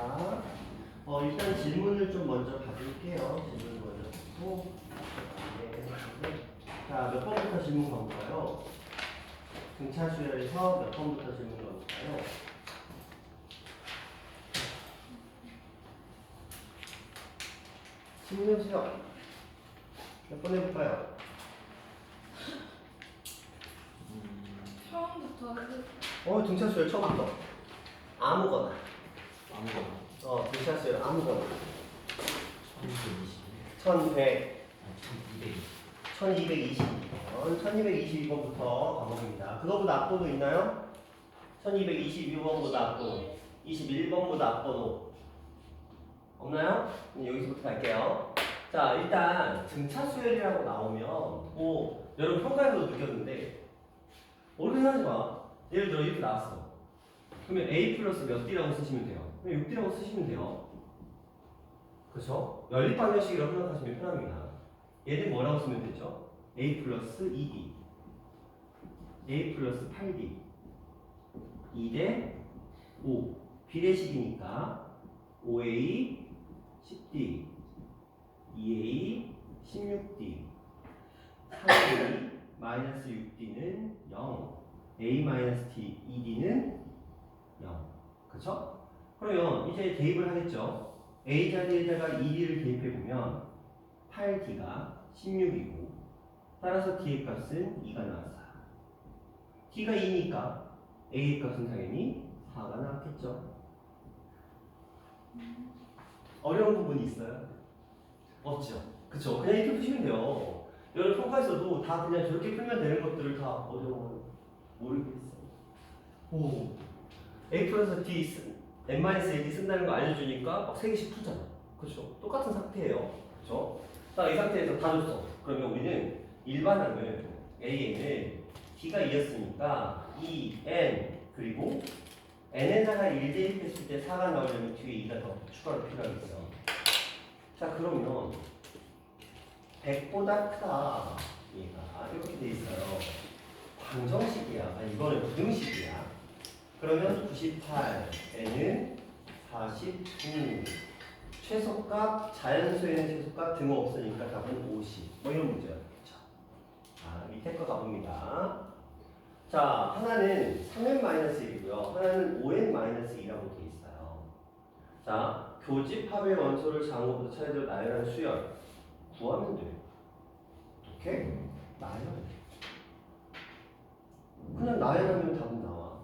자, 일단 질문을 좀 먼저 받을게요. 질문을 먼저 받고. 자, 몇 번부터 질문 가볼까요? 등차 수열에서 몇 번부터 질문 가볼까요? 질문 해주세요. 몇 번 해볼까요? 처음부터 등차 수열 처음부터. 아무거나. 아무거나. 등차 수열 아무거나. 1220. 1222번, 1222번부터 가봅니다. 그거보다 앞번호 있나요? 1222번보다 앞번호, 21번보다 앞번호 없나요? 여기서부터 갈게요. 자, 일단 등차 수열이라고 나오면 여러분 평가에서도 느꼈는데 모르게 하지 마. 예를 들어 이렇게 나왔어. 그러면 A 플러스 몇 D라고 쓰시면 돼요. 그럼 6D라고 쓰시면 돼요. 그렇죠? 연립방정식이라고 생각하시면 편합니다. 얘는 뭐라고 쓰면 되죠? A 플러스 2D, A 플러스 8D, 2대 5, 비례식이니까 5A 10D, 2A 16D, 3A 마이너스 6D는 0, A 마이너스 2D는 0. 그쵸? 그러면 이제 대입을 하겠죠? A 자리에다가 2D를 대입해보면 8D가 16이고 따라서 D의 값은 2가 나왔어요. D가 2니까 A의 값은 당연히 4가 나왔겠죠. 어려운 부분이 있어요? 없죠. 그쵸? 그냥 이렇게 푸시면 돼요. 여러분 평가에서도 다 그냥 저렇게 풀면 되는 것들을 다 어려워 모르겠어요. A 플러스 D n-AD 쓴다는 거 알려주니까 막 3개씩 풀잖아. 그쵸? 똑같은 상태예요. 그쵸? 자, 이 상태에서 다 줬어. 그러면 우리는 일반항을 AN을 D가 2였으니까 2N 그리고 N에다가 1 대입했을 때 4가 나오려면 뒤에 2가 더 추가로 필요하겠어. 자, 그러면 100보다 크다. 얘가 이렇게 돼 있어요. 방정식이야. 아니, 이거는 부등식이야. 그러면 98N은 49. 최소값, 자연수에는 최소값 등호 없으니까 답은 50. 이런 문제가 되겠죠. 자, 밑에 거 가봅니다. 자, 하나는 3n-1이고요. 하나는 5n-2라고 되어 있어요. 자, 교집합의 원소를 장으로부터 차례대로 나열한 수열. 구하면 돼요. 어떻게? 나열하면 돼. 그냥 나열하면 답은 나와.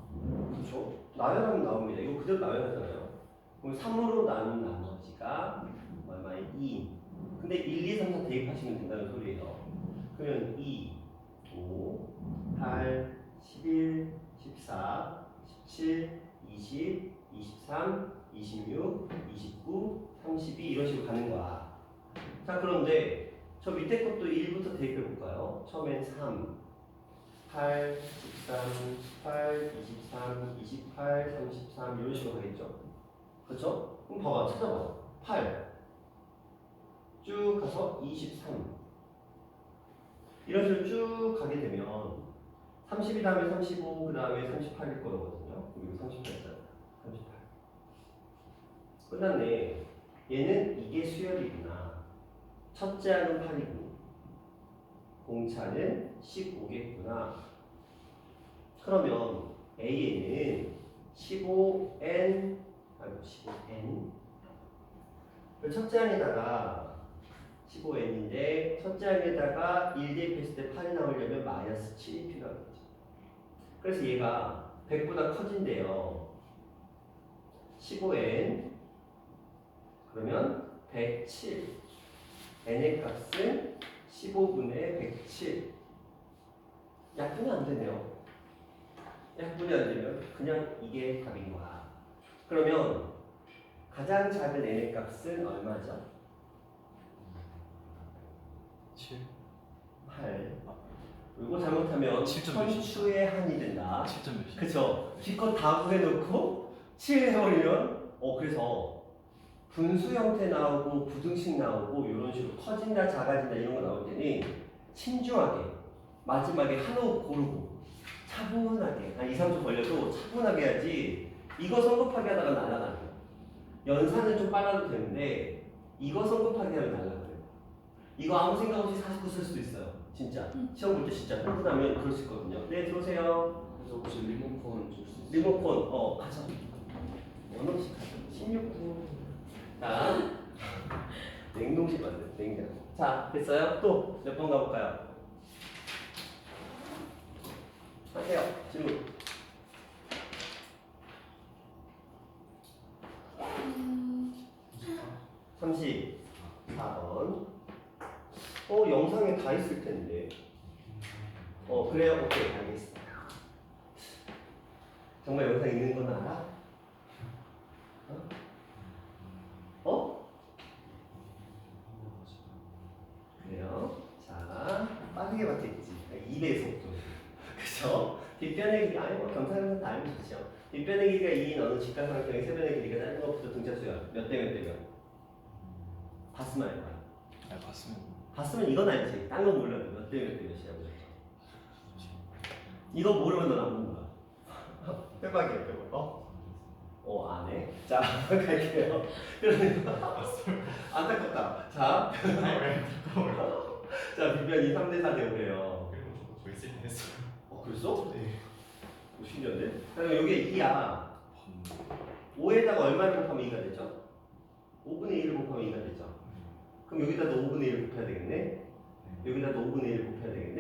그렇죠? 나열하면 나옵니다. 이거 그대로 나열하잖아요. 그럼 3으로 나눈 나머지가 얼마에 2. 근데 1, 2, 3, 4 대입하시면 된다는 소리예요. 그러면 2, 5, 8, 11, 14, 17, 20, 23, 26, 29, 32 이런 식으로 가는 거야. 자, 그런데 저 밑에 것도 1부터 대입해 볼까요? 처음엔 3, 8, 13, 18, 23, 28, 33 이런 식으로 가겠죠? 그렇죠? 그럼 봐봐, 찾아봐. 8 쭉 가서 23 이런 식으로 쭉 가게 되면 32 다음에 35, 그 다음에 38일 거거든요. 그리고 38잖아. 38 끝났네. 얘는 이게 수열이구나. 첫째 항은 8이고 공차는 15겠구나. 그러면 A에는 15N 첫째 항에다가 15N인데 첫째 항에다가 1 대입했을 때 8이 나오려면 마이너스 7이 필요하겠죠. 그래서 얘가 100보다 커진대요. 15N 그러면 107 N의 값은 15분의 107 약분이 안 되네요. 약분이 안 되면 그냥 이게 답인 거야. 그러면 가장 작은 N의 값은 얼마죠? 7. 8. 그리고 잘못하면 7.6. 선추의 한이 된다. 7.6. 그쵸? 기껏 다 구해놓고 7 해버리면 그래서 분수 형태 나오고 부등식 나오고 이런 식으로 커진다 작아진다 이런 거 나올 때는 신중하게 마지막에 한호 고르고 차분하게 한 2, 3초 걸려도 차분하게 해야지 이거 성급하게 하다가 날아가는 거야. 연산은 좀 빨라도 되는데 이거 성급하게 하면 날라가요. 이거 아무 생각 없이 49 쓸 수도 있어요. 진짜 시험 볼 때 진짜 흥분하면 그럴 수 있거든요. 네, 들어오세요. 그래서 혹시 리모컨 줄 수 있어요? 리모컨 가자. 원어식 가자. 16분. 자, 냉동실 만들 냉장. 자, 됐어요? 또 몇 번 가볼까요? 하세요. 질문. 34번. 영상에 다 있을 텐데. 그래요? 오케이, 알겠어. 정말 영상 있는 건 알아? 그래요? 자, 빠르게 맞겠지. 2배 속도. 그쵸? 뒷변의 길이, 겸사겸사 다 알면 좋죠. 뒷변의 길이가 2인 어느 직각삼각형의 세변의 길이가 짧은 것부터 등차수야. 몇 대 몇 대면? 봤으면 알 거야. 아 봤으면. 봤으면 이건 알지. 딴 건 몰라도 몇 대 몇 대 몇이야. 이거 모르면 넌 안 본 거야. 빼박이야, 빼박. 안 해. 자, 갈게요. 그러니까 안타깝다. 자, 자, 뒷변이 3대 4대 5래요. 저 있을 때 했어요. 그랬어? 네. 신기한데? 그럼 여기에 2야. 5에다가 얼마를 곱하면 2가 되죠? 5분의 1을 곱하면 2가 되죠? 그럼 여기다도 5분의 1을 곱해야 되겠네? 여기다도 5분의 1을 곱해야 되겠네?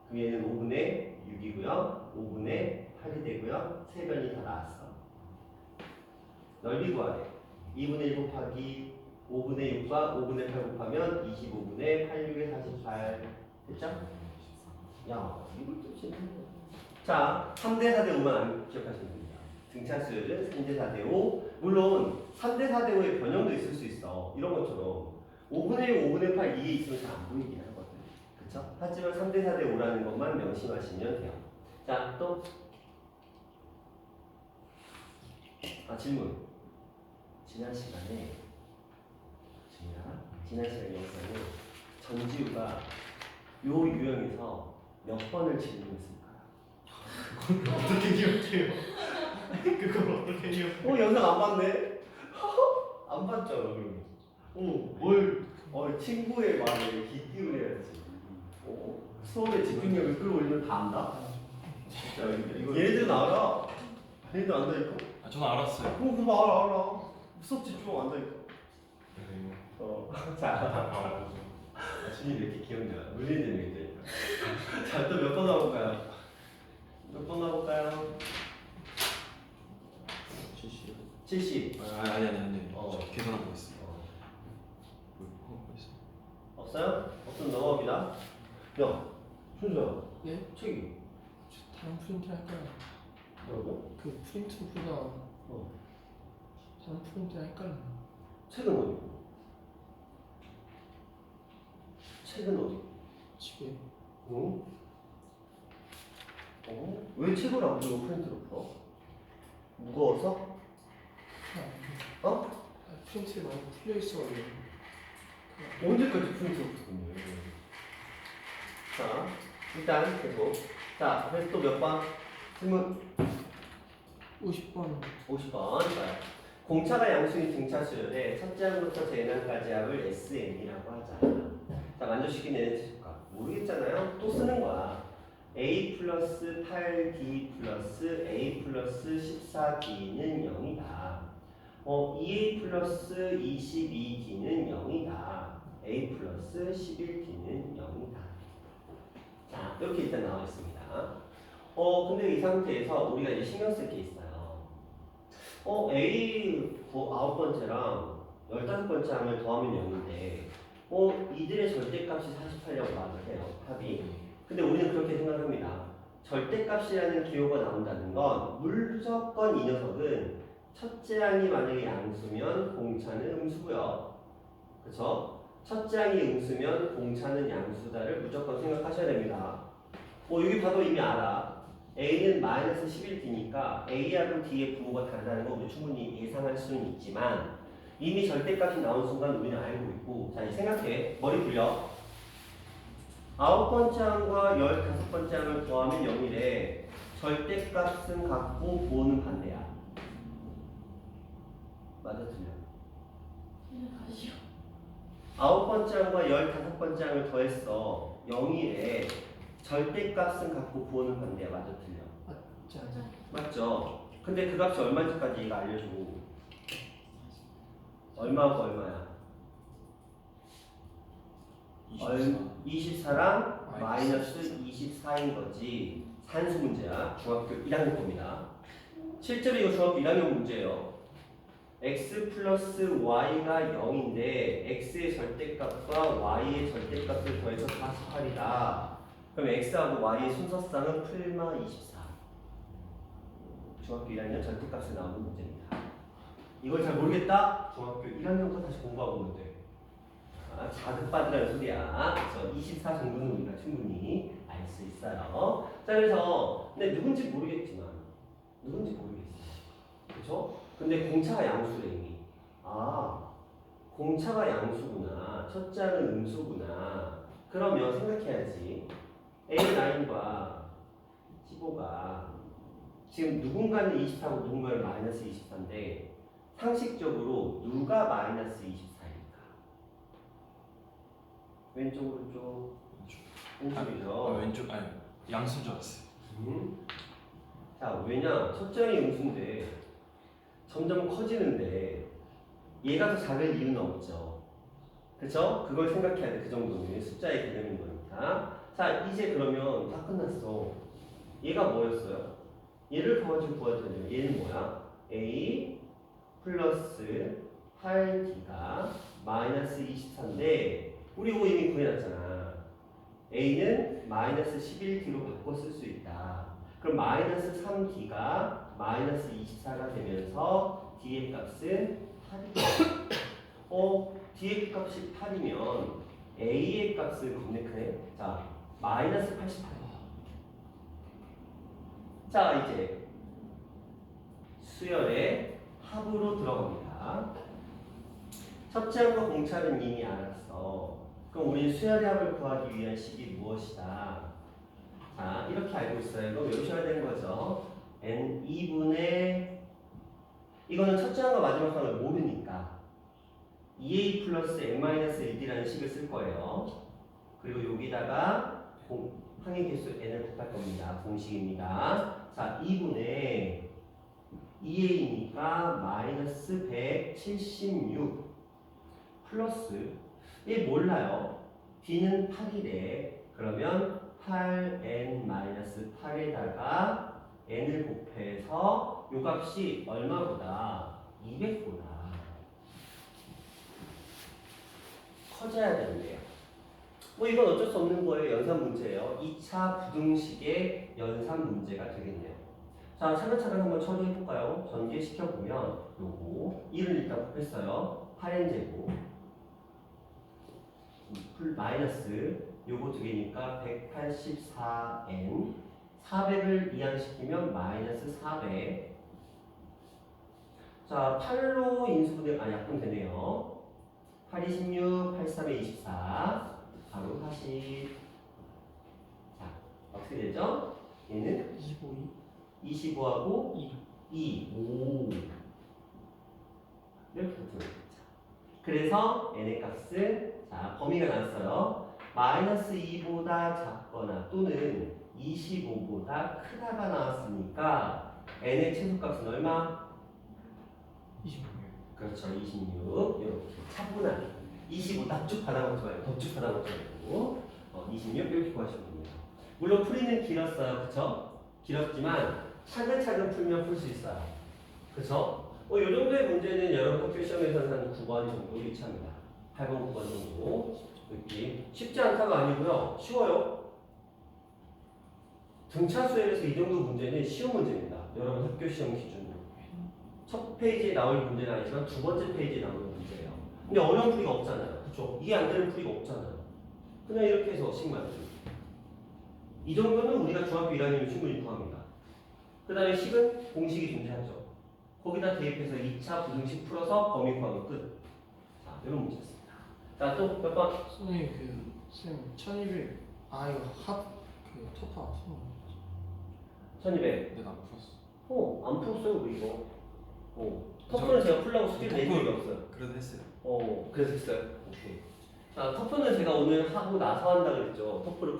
그럼 얘는 5분의 6이고요. 5분의 8이 되고요. 세 변이 다 나왔어. 넓이 구하래. 2분의 1 곱하기 5분의 6과 5분의 8 곱하면 25분의 8, 6에 48 됐죠? 야, 이걸 또 재밌네. 자, 3대 4대 5만 기억하시면 됩니다. 등차수열은 3대 4대 5. 물론 3대 4대 5의 변형도 있을 수 있어. 이런 것처럼 5분의 6, 5분의 8 이게 있으면 잘 안 보이긴 하거든. 그쵸? 하지만 3대 4대 5라는 것만 명심하시면 돼요. 자, 또 질문. 지난 시간에 지난 시간 영상에 전지우가 요 유형에서 몇 번을 질문했을까? 그걸 어떻게 기억해요? 그걸 어떻게 기억해요? 영상 안 봤네? 안 봤잖아, 그러면. 친구의 말에 귀 기울여야지. 수업에 집중력을 끌어올리면 다 안다? 진짜, 얘네들은 알아. 얘네들 안다니까? 저는 알았어요. 그거 알아. 수업 집중 안다니까. 그래요. 자, 준이 왜 이렇게 귀엽냐? 물리는 재미있다니까. 자, 또 몇 번 가볼까요? 몇 번 가볼까요? 70. 70. 아니. 저 계산하고 있어. 없어요? 없으면 넘어갑니다. 야, 준수야. 예? 책이. 다른 프린트 할까요? 뭐라고? 그 프린트보다 다른 프린트 할까요? 책은 어디? 책은 어디? 집에 응? 왜 책을 안 풀고 프린트로 풀어? 무거워서? 프린트 많이 풀려 있어가지고 언제까지 프린트로 풀었니? 자, 일단 계속. 자, 그래서 또 몇 번? 질문 50번 50번. 자, 공차가 양수인 등차수열의 첫째 항부터 제한항까지 합을 SN이라고 하자. 자, 만족시킨 얘네 뜻일까? 모르겠잖아요. 또 쓰는 거야. A 플러스 8D 플러스 A 플러스 14D는 0이다. 2A 플러스 22D는 0이다. A 플러스 11D는 0이다. 자, 이렇게 일단 나와 있습니다. 근데 이 상태에서 우리가 이제 신경 쓸 게 있어요. A 9번째랑 15번째 하면 더하면 0인데, 이들의 절대값이 48이라고 말을 해요. 합이. 근데 우리는 그렇게 생각합니다. 절대값이라는 기호가 나온다는 건 무조건 이 녀석은 첫째 항이 만약에 양수면 공차는 음수고요. 그쵸? 첫째 항이 음수면 공차는 양수다를 무조건 생각하셔야 됩니다. 여기 봐도 이미 알아. A는 마이너스 11D니까 A하고 D의 부호가 다르다는 거 우리 충분히 예상할 수는 있지만 이미 절대값이 나온 순간 우리는 알고 있고, 자, 이제 생각해. 머리 굴려. 9번째 항과 15번째 항을 더하면 0이래. 절대값은 같고 부호는 반대야. 맞아, 틀려? 9번째 항과 15번째 항을 더했어. 0일에 절대값은 갖고 구하는 건데 맞아 틀려? 맞지 않아? 맞죠? 근데 그 값이 얼마인지까지 얘가 알려줘. 얼마하고 얼마야? 24랑 마이너스 24인 거지. 산수 문제야. 중학교 1학년 겁니다. 실제로 이거 중학교 1학년 문제예요. x 플러스 y가 0인데 x의 절대값과 y의 절대값을 더해서 48이다. 그럼 x하고 y의 순서쌍은 풀마 24. 중학교 1학년 절대값에 나오는 문제입니다. 이걸 잘 모르겠다? 중학교 1학년 거 다시 공부하고 오면 돼. 자극받으라는 소리야. 그래서 24 정도는 우리가 충분히 알 수 있어요. 자, 그래서 근데 누군지 모르겠어. 그렇죠? 근데 공차가 양수래 이미. 아, 공차가 양수구나. 첫째 항은 음수구나. 그러면 생각해야지. A9과 15가 지금 누군가는 24고 누군가는 마이너스 24인데 상식적으로 누가 마이너스 24일까? 왼쪽 오른쪽? 왼쪽이죠. 왼쪽 아니 양수인 줄 알았어요. 자, 왜냐? 첫째 항이 음수인데 점점 커지는데 얘가 더 작을 이유는 없죠. 그쵸? 그걸 생각해야 돼. 그 정도는 숫자의 개념인 거니까. 자, 이제 그러면 다 끝났어. 얘가 뭐였어요? 얘를 가지고 구하자면 얘는 뭐야? A 플러스 8D가 마이너스 24인데 우리 이거 이미 구해놨잖아. A는 마이너스 11D로 바꿔 쓸 수 있다. 그럼 마이너스 3D가 마이너스 24가 되면서 D의 값은 8이다. D의 값이 8이면 A의 값은 겁내 크네. 자, 마이너스 88이야. 자, 이제 수열의 합으로 들어갑니다. 첫째 항과 공차는 이미 알았어. 그럼 우리 수열의 합을 구하기 위한 식이 무엇이다? 자, 이렇게 알고 있어요. 이거 외우셔야 되는 거죠. n 2분의 이거는 첫째 항과 마지막 항을 모르니까 2a 플러스 n-1d라는 식을 쓸 거예요. 그리고 여기다가 항의 개수 n을 곱할 겁니다. 공식입니다. 자, 2분의 2a니까 마이너스 176 플러스 얘 몰라요. d는 8이래. 그러면 8n-8에다가 n을 곱해서 요 값이 얼마보다 200보다 커져야 되는데요. 뭐 이건 어쩔 수 없는 거예요. 연산 문제예요. 2차 부등식의 연산 문제가 되겠네요. 자, 차근차근 한번 처리해볼까요? 전개시켜보면 요거 1을 일단 곱했어요. 8n제곱 마이너스 요거 두 개니까 184n 400을 이항시키면 마이너스 400. 자, 8로 인수분해 약분되네요. 8, 26, 8, 3에 24 바로 40. 자, 어떻게 되죠? 얘는 25하고 2. 오. 이렇게 붙습니다. 그래서 n의 값은 자, 범위가 나왔어요. 마이너스 2보다 작거나 또는 25보다 크다가 나왔으니까 n의 최소값은 얼마? 26. 그렇죠. 26. 이렇게 차분하게 25 납축 받아먹지 말고 덧축 받아먹지 말고 26 이렇게 구하시면 됩니다. 물론 풀이는 길었어요. 그쵸? 길었지만 차근차근 풀면 풀 수 있어요. 그쵸? 이 정도의 문제는 여러분 학교 시험에서는 한 9번 정도 유치합니다. 8번, 9번 정도 느낌. 쉽지 않다가 아니고요. 쉬워요. 등차 수열에서 이 정도 문제는 쉬운 문제입니다. 여러분 학교 시험 기준으로. 첫 페이지에 나올 문제는 아니지만 두 번째 페이지에 나오는 문제예요. 근데 어려운 풀이가 없잖아요. 그쵸? 이게 안 되는 풀이가 없잖아요. 그냥 이렇게 해서 식만. 이 정도는 우리가 중학교 1학년이면 충분히 구합니다. 그 다음에 식은 공식이 존재하죠. 거기다 대입해서 2차 부등식 풀어서 범위 구하면 끝. 자, 이런 문제였습니다. 자, 또 몇 번? 선생님 선생님 1200 이거 터파 1200. 내가 안 풀었어. 안 풀었어요, 우리 이거. 터프는 제가 풀라고 숙제를 낸 적이 없어요. 그래도 했어요. 그래서 했어요. 오케이. 자, 터프는 제가 오늘 하고 나서 한다 그랬죠. 터프를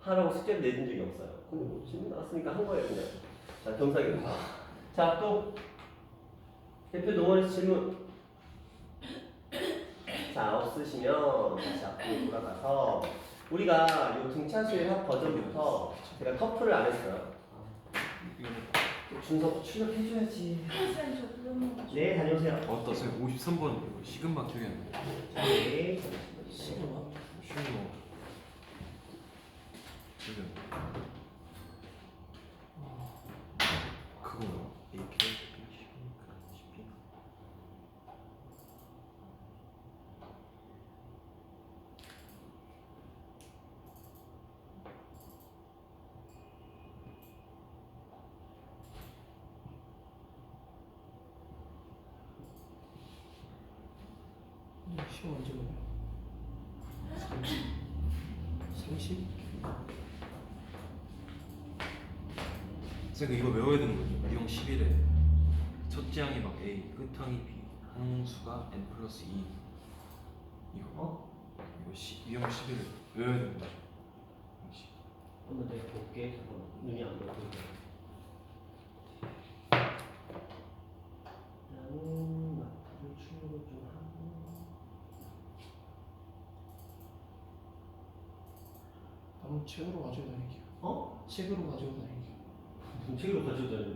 하라고 숙제를 내준 적이 없어요. 근데 뭐 질문 나왔으니까 한 거예요, 그냥. 자, 경사경사. 자, 또 대표 동원에서 질문. 자, 없으시면 다시 앞으로 돌아가서 우리가 이 등차수의 합 버전부터 제가 터프를 안 했어요. 준서 출력해줘야지. 선생님 저 그러면 네, 다녀오세요. 맞다, 제가 53번 이거 식은밥 기억이 안 나. 네. 시그마. 쉬운 거. 지금 그거 AP, CP. 시험 언제 보냐? 30? 제가 이거 외워야 되는 거죠. 유형 11에 첫째 항이 막 A, 끝항이 B, 항수가 N 플러스 2. 이거 유형 11을 외워야 됩니다. 한번 내가 볼게. 잠깐만. 눈이 안 보여. 나는 마크를 출력을 좀 하고. 한번 책으로 가지고 다니게요. 책으로 가지고 다니게요. 무슨 책으로 가져다 줘.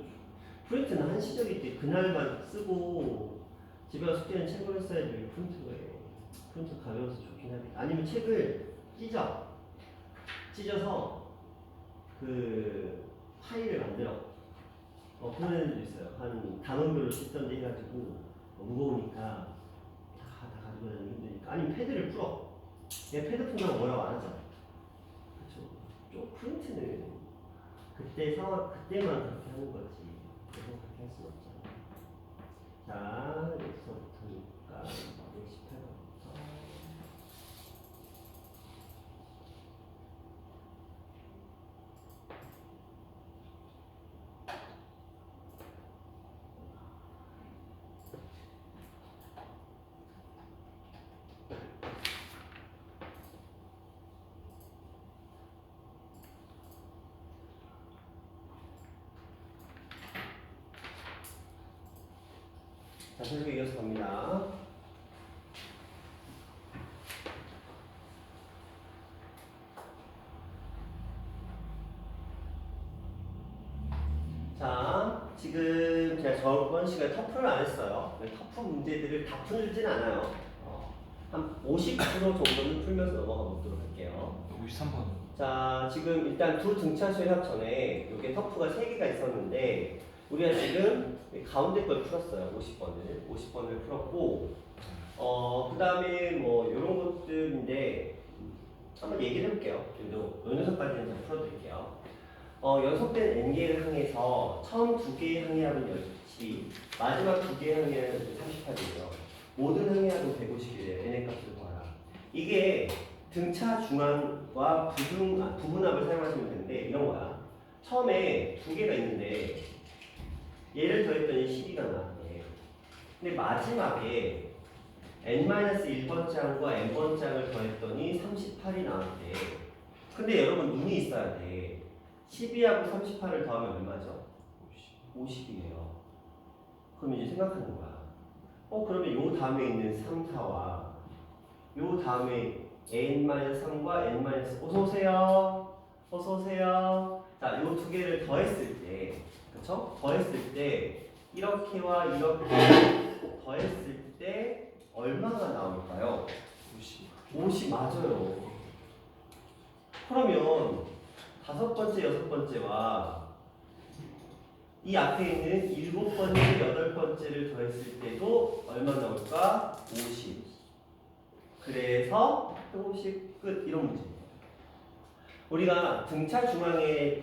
프린트는 한시적일 때 그날만 쓰고 집에 가서 숙제는 책으로 써야지 왜 프린트로 해. 프린트 가벼워서 좋긴 하겠다. 아니면 책을 찢어서 그 파일을 만들어. 그런 애들도 있어요. 한 단원별로 찢던데 해가지고 무거우니까 다 가지고 다니기 힘드니까. 아니면 패드를 풀어. 내가 패드 푼다고 뭐라고 안 하잖아. 그렇죠. 좀 프린트는 그때 상황 그때만 그렇게 하는 거지. 계속 그렇게 할 수는 없잖아. 자, 여기서부터니까 18번부터. 자, 계속 이어서 갑니다. 자, 지금 제가 저번 시간에 터프를 안 했어요. 터프 문제들을 다 풀진 않아요. 한 50% 정도는 풀면서 넘어가 보도록 할게요. 53번. 자, 지금 일단 두 등차수 합 전에 이게 터프가 3개가 있었는데 우리가 지금 가운데 걸 풀었어요. 50번을 풀었고 그 다음에 뭐 이런 것들인데 한번 얘기를 해볼게요. 그래도 요 녀석까지는 다 풀어드릴게요. 연속된 n개를 항해서 처음 2개의 항해합은 10, 마지막 2개의 항해합은 38이고요. 모든 항해합은 150이래요. n의 값을 구하라. 이게 등차 중앙과 부분합을 사용하시면 되는데 이런 거야. 처음에 2개가 있는데 얘를 더했더니 12가 나왔네. 근데 마지막에 n-1번째 항과 n번째 항을 더했더니 38이 나왔대. 근데 여러분 눈이 있어야 돼. 12하고 38을 더하면 얼마죠? 50이에요. 그럼 이제 생각하는 거야. 그러면 요 다음에 있는 3, 4와 요 다음에 n-3과 n-, 어서오세요. 자, 요 두 개를 더했을 때, 그쵸? 더했을 때, 이렇게와 이렇게 더했을 때, 얼마가 나올까요? 50 맞아요. 그러면 5번째, 6번째와 이 앞에 있는 7번째, 8번째를 더했을 때도 얼마 나올까? 50. 그래서 50 끝 이런 문제입니다. 우리가 등차수열의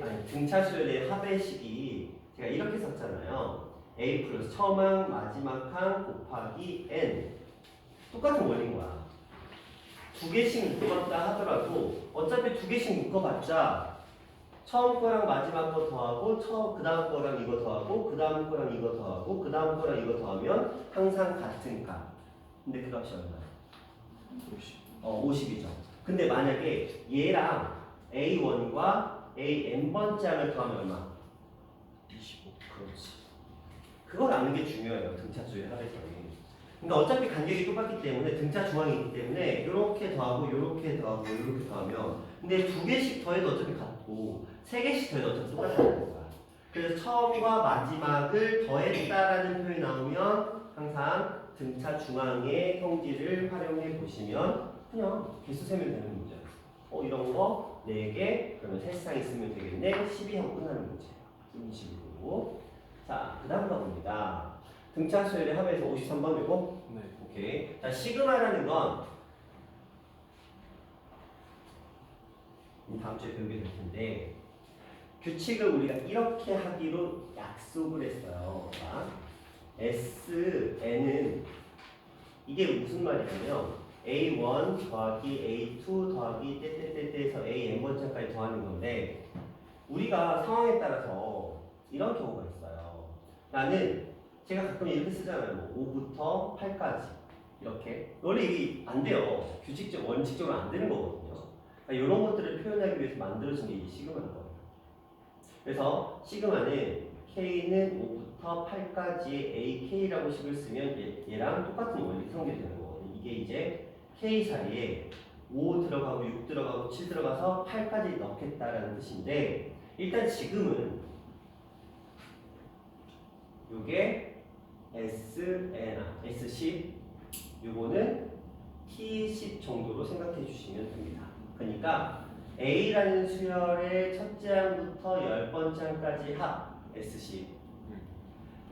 합의식이 제가 이렇게 썼잖아요. A 플러스 처음 항, 마지막 항 곱하기 n. 똑같은 원리인 거야. 2개씩 묶어봤다 하더라도 어차피 2개씩 묶어봤자 처음 거랑 마지막 거 더하고 그 다음 거랑 이거 더하고 그 다음 거랑 이거 더하고 그 다음 거랑 이거 더하면 항상 같은 값. 근데 그 값이 얼마야? 50. 50이죠. 근데 만약에 얘랑 A1과 AN번짝을 더하면 얼마? 25. 그렇지. 그걸 아는 게 중요해요. 등차수의 합에서는. 그러니까 어차피 간격이 똑같기 때문에 등차 중앙이 있기 때문에 이렇게 더하고 이렇게 더하고 이렇게 더하면 근데 두 개씩 더해도 어차피 같고 세 개씩 더해도 어차피 똑같다는 거야. 그래서 처음과 마지막을 더했다라는 표현이 나오면 항상 등차 중앙의 형질을 활용해 보시면 그냥 개수 세면 되는 문제예요. 이런 거 4개 그러면 3쌍 있으면 되겠네. 12하고 끝나는 문제예요. 이런 식으로. 자, 그 다음 가봅니다. 등차수열의 합에서 53번이고 네. 오케이. 자, 시그마라는 건 다음 주에 배우게 될 텐데 규칙을 우리가 이렇게 하기로 약속을 했어요. 자, SN은 이게 무슨 말이냐면 A1 더하기 A2 더하기 떼떼떼떼에서 AN번째까지 더하는 건데 우리가 상황에 따라서 이런 경우가 있어요. 나는 제가 가끔 이렇게 쓰잖아요. 뭐 5부터 8까지 이렇게. 원래 이게 안 돼요. 규칙적 원칙적으로 안 되는 거거든요. 그러니까 이런 것들을 표현하기 위해서 만들어진 게 이 시그마인 거예요. 그래서 시그마는 K는 5부터 8까지의 AK라고 식을 쓰면 얘랑 똑같은 원리 성립되는 거거든요. 이게 이제 K 사이에 5 들어가고 6 들어가고 7 들어가서 8까지 넣겠다라는 뜻인데 일단 지금은 요게 S10, 요거는 T10 정도로 생각해 주시면 됩니다. 그러니까 A라는 수열의 첫째 항부터 10번째 항까지 합 S10,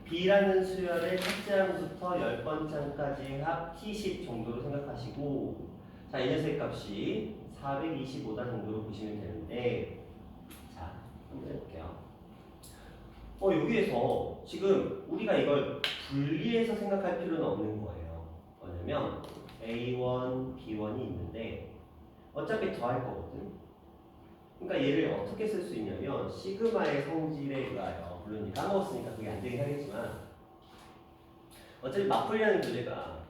B라는 수열의 첫째 항부터 10번째 항까지 합 T10 정도로 생각하시고 자, 이 녀석의 값이 425다 정도로 보시면 되는데 자, 한번 해볼게요. 여기에서 지금 우리가 이걸 분리해서 생각할 필요는 없는 거예요. 뭐냐면 A1, B1이 있는데 어차피 더할 거거든. 그러니까 얘를 어떻게 쓸 수 있냐면 시그마의 성질에 의하여 물론 이제 까먹었으니까 그게 안 되긴 하겠지만 어차피 맞풀이라는 교재가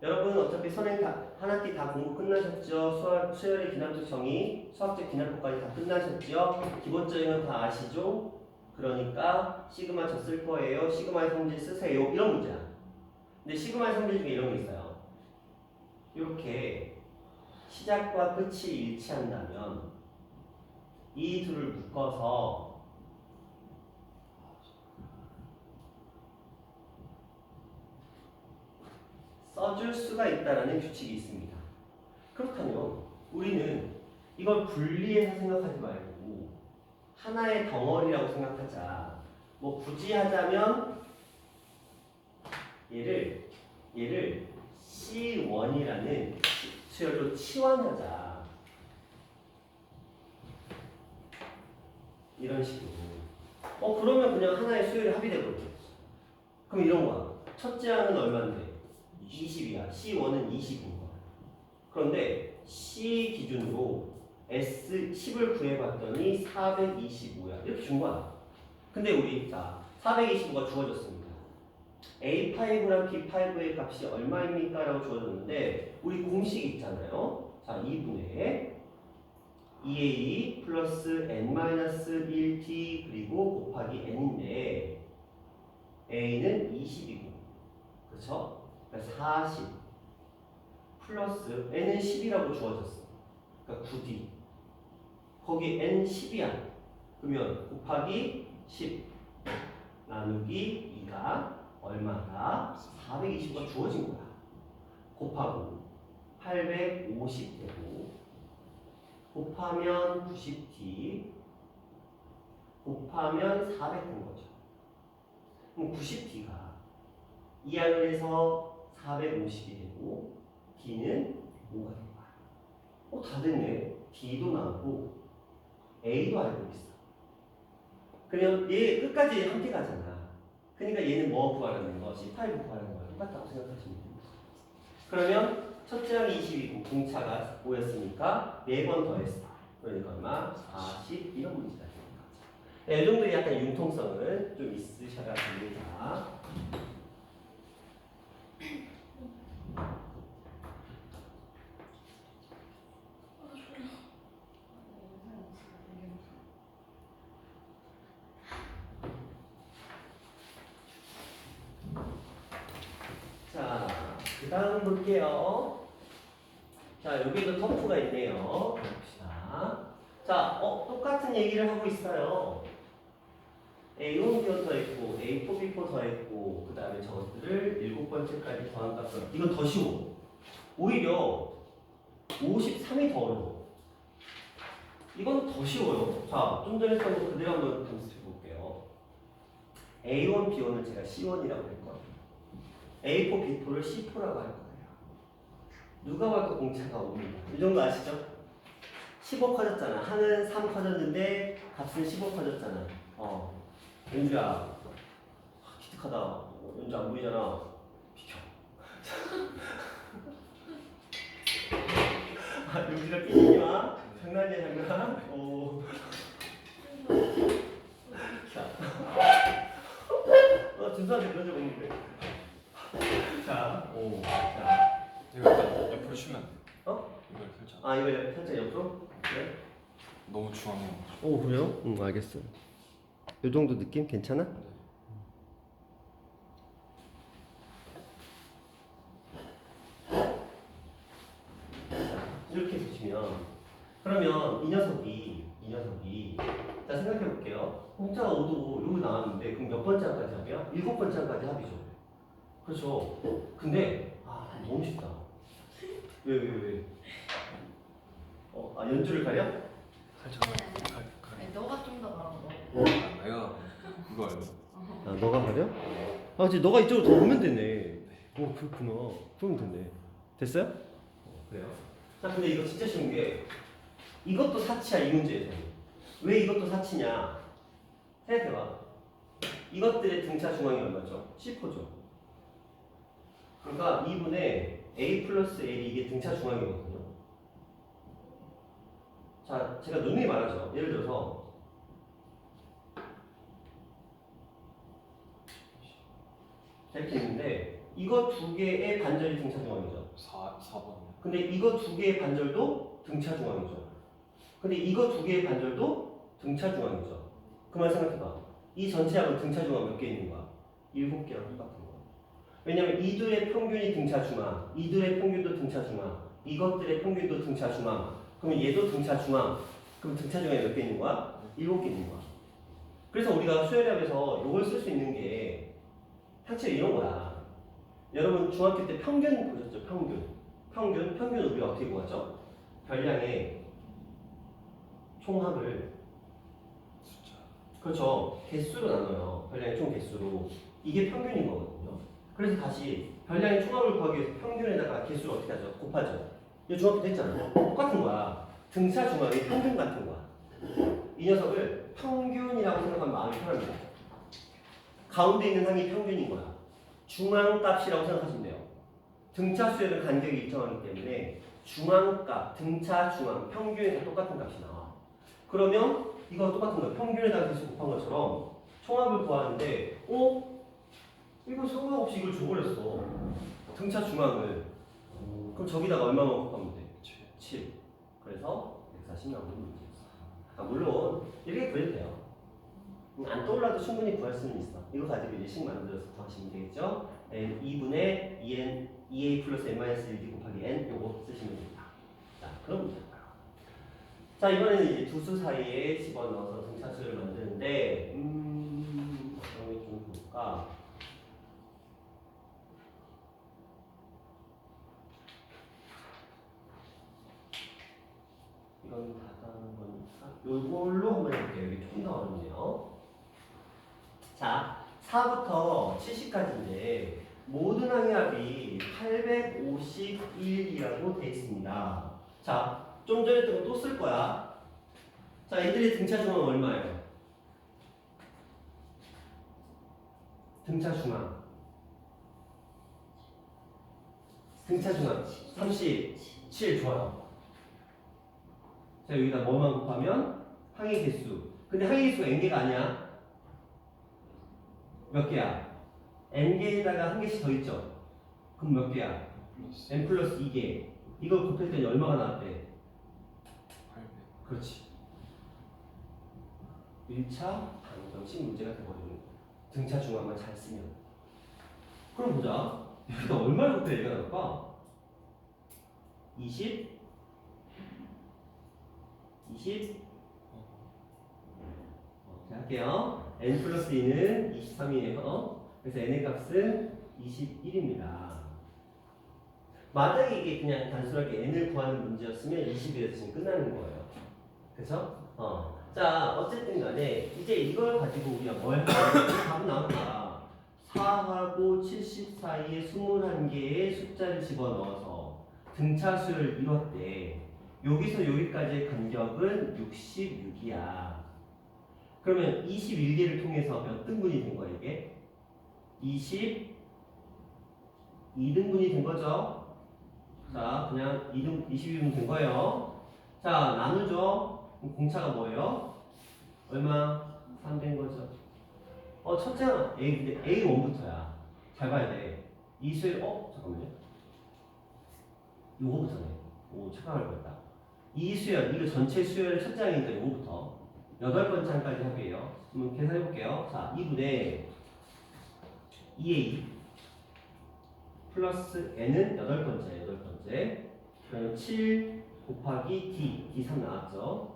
여러분 어차피 선행 한 학기 다 공부 끝나셨죠? 수열의 기납적 정의, 수학적 기납법까지 다 끝나셨죠? 기본적인 건 다 아시죠? 그러니까 시그마 저 쓸 거예요. 시그마의 성질 쓰세요. 이런 문제야. 근데 시그마의 성질 중에 이런 게 있어요. 이렇게 시작과 끝이 일치한다면 이 둘을 묶어서 써줄 수가 있다는 규칙이 있습니다. 그렇다면 우리는 이걸 분리해서 생각하지 말고 하나의 덩어리라고 생각하자. 뭐 굳이 하자면 얘를 C1이라는 수열로 치환하자. 이런 식으로. 그러면 그냥 하나의 수열이 합의되거든요. 그럼 이런 거야. 첫째 항은 얼마인데? 20이야. C1은 20인 거야. 그런데 C 기준으로 S10을 구해봤더니 425야. 이렇게 준 거야. 근데 우리 자 425가 주어졌습니다. A5랑 B5의 값이 얼마입니까? 라고 주어졌는데 우리 공식 있잖아요. 자 2분의 2A 플러스 N-1T 그리고 곱하기 N인데 A는 20이고 그렇죠? 그러니까 40 플러스 N은 10이라고 주어졌어. 그러니까 9D 거기 N 10이야. 그러면 곱하기 10 나누기 2가 얼마다? 420가 주어진 거야. 곱하고 850 되고 곱하면 90D 곱하면 400 된 거죠. 그럼 90D가 2항을 해서 450이 되고 D는 5가 된 거야. 다 됐네. D도 나오고 A도 알고 있어. 그냥 얘 끝까지 함께 가잖아. 그러니까 얘는 뭐 구하라는 거? C5 구하라는 거야. 똑같다고 생각하시면 됩니다. 그러면 첫째 항이 20이고 공차가 5였으니까 4번 더했어. 그러니까 얼마? 40 이런 문제가 됩니다. 이 정도의 약간 융통성을 좀 있으셔야 됩니다. 그 다음 볼게요. 자, 여기도 터프가 있네요. 봅시다. 자, 똑같은 얘기를 하고 있어요. A1, B1 더했고, A4, B4 더했고, 그 다음에 저것들을 7번째까지 더한 값은 이건 더 쉬워. 오히려 53이 더 어려워. 이건 더 쉬워요. 자, 좀 전에 했던 거 그대로 한번 검색해 볼게요. A1, B1을 제가 C1이라고 했거든요. A4, B4를 C4라고 할 거예요. 누가 봐도 공차가 옵니다. 이 정도 아시죠? 15 커졌잖아. 하는 3 커졌는데 값은 15 커졌잖아. 연주야, 기특하다. 연주 안 보이잖아. 비켜. 연주가 삐지지 마. 장난이야, 장난. 오. 자. 준수한테 그런 적 없는데. 자, 오. 자. 이거 일단 옆으로 치면 안 돼. 이걸 살짝. 이거 살짝 옆으로? 그래? 너무 중앙에. 오, 그래요? 응, 알겠어. 요 정도 느낌 괜찮아? 이렇게 보시면 그러면 이 녀석이 자 생각해 볼게요. 공차가 5도 요거 나왔는데 그럼 몇 번째 항까지 합이야? 7번째 항까지 합이죠. 그렇죠. 근데 너무 쉽다. 왜? 연주를 가려? 살짝 아니, 너가 좀 더 말한 거. 내가 이거 알고. 너가 가려? 이제 너가 이쪽으로 더 오면 되네. 오, 그렇구나. 그러면 되네. 됐어요? 그래요. 자, 근데 이거 진짜 쉬운 게 이것도 사치야, 이 문제에서. 왜 이것도 사치냐? 생각해봐. 이것들의 등차 중앙이 얼마죠? 10호죠. 그러니까 2분의 A 플러스 L이 이게 등차 중앙이거든요. 자, 제가 누누이 말하죠. 예를 들어서 이렇게 있는데 이거 두 개의 반절이 등차 중앙이죠. 4번. 근데 이거 두 개의 반절도 등차 중앙이죠. 근데 이거 두 개의 반절도 등차 중앙이죠. 그 말 생각해봐. 이 전체하고 등차 중앙 몇 개 있는 거야? 7개랑 똑같은 거야. 왜냐면 이들의 평균이 등차 중앙, 이들의 평균도 등차 중앙, 이것들의 평균도 등차 중앙. 그러면 얘도 등차 중앙. 그럼 등차 중앙에 몇 개 있는 거야? 7개 있는 거야. 그래서 우리가 수열합에서 이걸 쓸 수 있는 게 사실 이런 거야. 여러분 중학교 때 평균 보셨죠? 평균 우리가 어떻게 구하죠? 별량의 총합을 숫자. 그렇죠. 개수로 나눠요. 별량의 총 개수로. 이게 평균인 거거든요. 그래서 다시 별량의 총합을 구하기 위해서 평균에다가 개수를 어떻게 하죠? 곱하죠. 이거 중학교 때 했잖아요. 똑같은 거야. 등차 중앙이 평균 같은 거야. 이 녀석을 평균이라고 생각하면 마음이 편합니다. 가운데 있는 항이 평균인 거야. 중앙값이라고 생각하시면 돼요. 등차 수열은 간격이 일정하기 때문에 중앙값, 등차 중앙, 평균에서 똑같은 값이 나와. 그러면 이거 똑같은 거야. 평균에다가 계속 곱한 것처럼 총합을 구하는데 이거 상관없이 이걸 줘버렸어. 등차 중앙을. 그럼 저기다가 얼마만 곱하면 돼? 7. 그래서 140 나오는 문제였어. 물론 이렇게 구해도 돼요. 안 떠올라도 충분히 구할 수는 있어. 이거 가지고 이제 식 만들어서 구하시면 되겠죠? n 2분의 2a 플러스 n-1d 곱하기 n 요거 쓰시면 됩니다. 자, 그럼 볼까요? 자, 이번에는 이제 두 수 사이에 집어넣어서 등차수를 만드는데 어떤 게 좀 볼까? 이건 다다른 거니까 요걸로 한번 해볼게요. 이게 조금 더 어렵네요. 자, 4부터 70까지인데 모든 항의합이 851이라고 되어 있습니다. 자, 좀 전에 했던 거 또 쓸 거야. 자, 얘들의 등차 중앙은 얼마예요? 등차 중앙. 등차 중앙 37 좋아요. 자, 여기다 뭐만 곱하면 항의 개수. 근데 항의 개수가 n개가 아니야. 몇 개야? n개에다가 한 개씩 더 있죠? 그럼 몇 개야? n 플러스 2개. 이걸 곱했더니 얼마가 나왔대? 800. 그렇지. 1차 방정식 문제가 돼버리는 거야. 등차 중앙만 잘 쓰면. 그럼 보자. 여기다 얼마를 곱해 얘가 나올까? 20 자, 할게요. n 플러스 2는 23이에요. 그래서 n의 값은 21입니다. 만약에 이게 그냥 단순하게 n을 구하는 문제였으면 20에서 지금 끝나는 거예요. 그쵸? 자, 어쨌든 간에 이제 이걸 가지고 우리가 뭘 하냐. 답은 나온다. 4하고 70 사이에 21개의 숫자를 집어넣어서 등차 수를 이뤘대. 여기서 여기까지의 간격은 66이야. 그러면 21개를 통해서 몇 등분이 된 거야 이게? 22등분이 된 거죠. 자, 그냥 22분 된 거예요. 자, 나누죠. 그럼 공차가 뭐예요? 얼마? 3 된 거죠. 첫째는 A, 근데 A1부터야. 잘 봐야 돼. 이 수열, 잠깐만요. 요거부터네. 오, 착각할 뻔했다. 이 수열, 이거 전체 수열의 첫째 항이니까 요거부터. 8번째 항까지 합이에요. 한번 계산해 볼게요. 자, 2분의 2A 플러스 N은 8번째. 그러면 7 곱하기 D 3 나왔죠.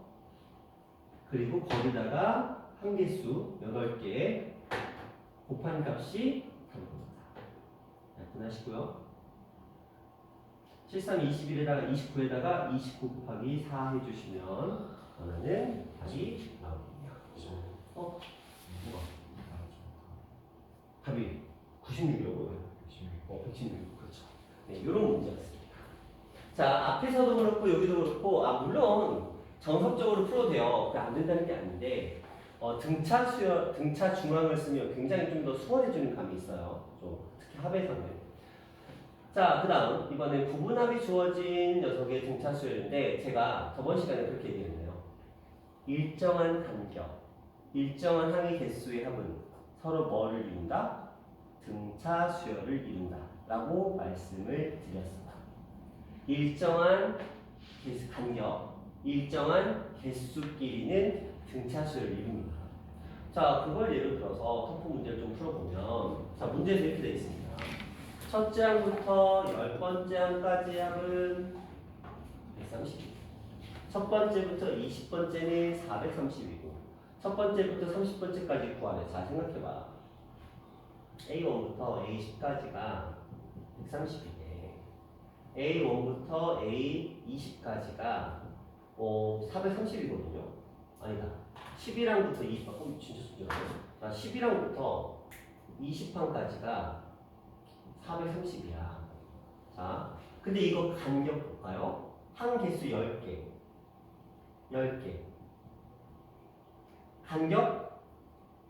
그리고 거기다가 한개수 8개 곱한 값이 분하시고요. 73, 21에다가 29에다가 29 곱하기 4 해주시면 원하는 답이 나옵니다. 뭐가? 답이 96이라고요? 116. 그렇죠. 네, 이런 문제였습니다. 자, 앞에서도 그렇고 여기도 그렇고, 물론 정석적으로 풀어도 돼요. 그게 안 된다는 게 아닌데, 등차 중앙을 쓰면 굉장히 좀 더 수월해지는 감이 있어요. 특히 합에서는. 자, 그 다음 이번에 부분합이 주어진 녀석의 등차 수열인데 제가 저번 시간에 그렇게 얘기했네요. 일정한 간격, 일정한 항의 개수의 합은 서로 뭐를 이룬다? 등차 수열을 이룬다 라고 말씀을 드렸습니다. 일정한 간격, 일정한 개수끼리는 등차 수열을 이룹니다. 자, 그걸 예를 들어서 터프 문제를 좀 풀어보면, 자, 문제에서 이렇게 되어 있습니다. 첫째 항부터 10번째 항까지 합은 130. 첫 번째부터 20번째는 430이고, 첫 번째부터 30번째까지 구하래. 자, 생각해봐. A1부터 A10까지가 130이네. A1부터 A20까지가 430이거든요. 아니다. 11항부터 20항, 진짜 순조로워. 자, 11항부터 20항까지가 430이야. 자, 근데 이거 간격 볼까요? 항 개수 10개. 간격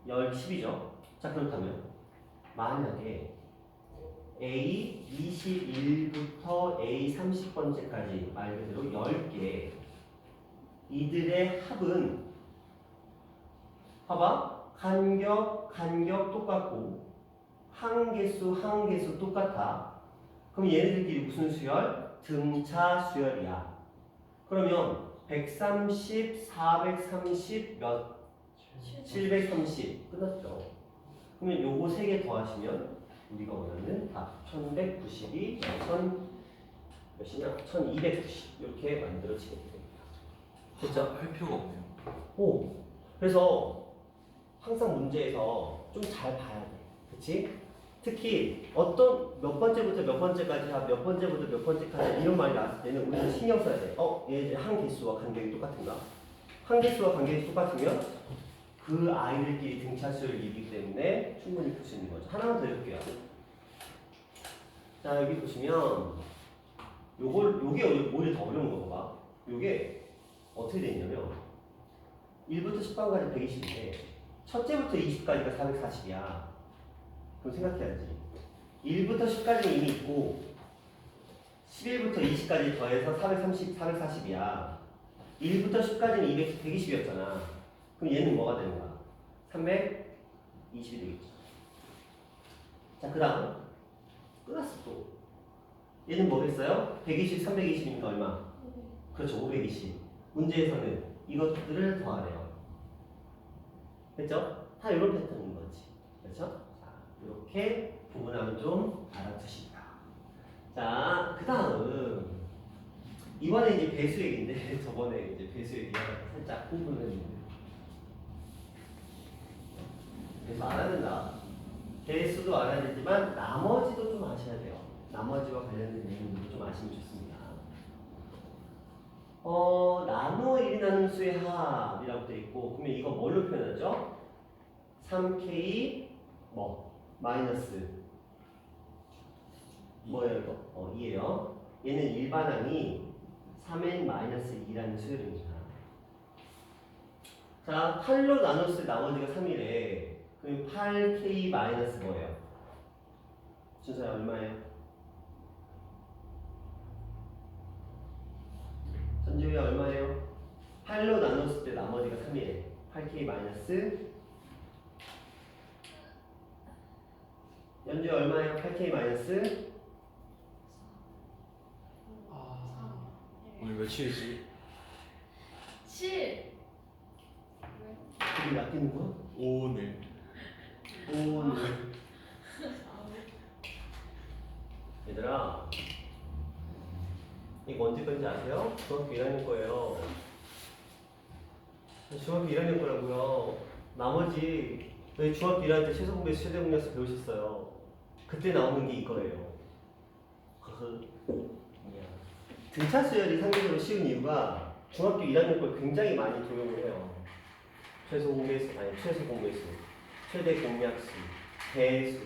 10이죠. 자, 그렇다면 만약에 A 21부터 A 30번째까지 말 그대로 10개 이들의 합은 봐봐. 간격 똑같고 항개수 똑같아. 그럼 얘네들끼리 무슨 수열? 등차 수열이야. 그러면 130, 430, 730 끝났죠. 그러면 요거 3개 더하시면 우리가 원하는 답 1192, 몇이냐? 1290 이렇게 만들어지게 됩니다. 됐죠? 할 필요가 없네요. 그래서 항상 문제에서 좀 잘 봐야 돼. 그치? 특히 어떤 몇 번째부터 몇 번째까지 몇 번째부터 몇 번째까지 이런 말이 나왔을 때는 우리가 신경 써야 돼. 얘들 한 개수와 간격이 똑같은가? 한 개수와 간격이 똑같으면 그 아이들끼리 등차수를 이기기 때문에 충분히 볼 수 있는 거죠. 하나만 더 해볼게요. 자, 여기 보시면 요게 오히려 더 어려운 거 봐봐. 요게 어떻게 돼 있냐면 1부터 10번까지 120인데 첫째부터 20까지가 440이야. 그럼 생각해야지. 1부터 10까지는 이미 있고 11부터 20까지 더해서 440이야. 1부터 10까지는 120이었잖아. 그럼 얘는 뭐가 되는 거야? 320이 되겠죠. 자, 그 다음 끝났어 또. 얘는 뭐겠어요? 120, 320이니까 얼마? 그렇죠, 520. 문제에서는 이것들을 더하래요. 됐죠? 다 이런 패턴인 거지. 그렇죠? 자, 이렇게 부분하면 좀 알아두시다. 자, 그 다음 이번에 이제 배수 얘기인데 저번에 이제 배수 얘기 살짝 공부를 했는데 그래서 알아야 된다. 배수도 알아야 되지만 나머지도 좀 아셔야 돼요. 나머지와 관련된 내용들도 좀 아시면 좋습니다. 나누어 1이 나눈 수의 합이라고 되어 있고 그러면 이거 뭘로 표현하죠? 3K 마이너스 뭐예요 이거? 2예요. 얘는 일반항이 3n 마이너스 2라는 수열입니다. 자, 8로 나눴을 때 나머지가 3이래. 그럼 8k 마이너스 뭐예요? 준서야 얼마예요? 전지우야 얼마예요? 8로 나눴을 때 나머지가 3이래. 8k 마이너스 연주야 얼마예요? 8k 마이너스 아, 오늘 며칠이지? 7. 그게 낚이는 거야? 오늘. 오늘 얘들아 이거 언제 건지 아세요? 중학교 1학년 거예요. 중학교 1학년 거라고요. 나머지 왜 중학교 1학년 때 최소 공배수 최대 공배수 배우셨어요? 그때 나오는 게 이거예요. 등차 수열이 상대적으로 쉬운 이유가 중학교 1학년 걸 굉장히 많이 도용을 해요. 최소 공배수 아니 최소 공배수, 최대 공약수, 배수,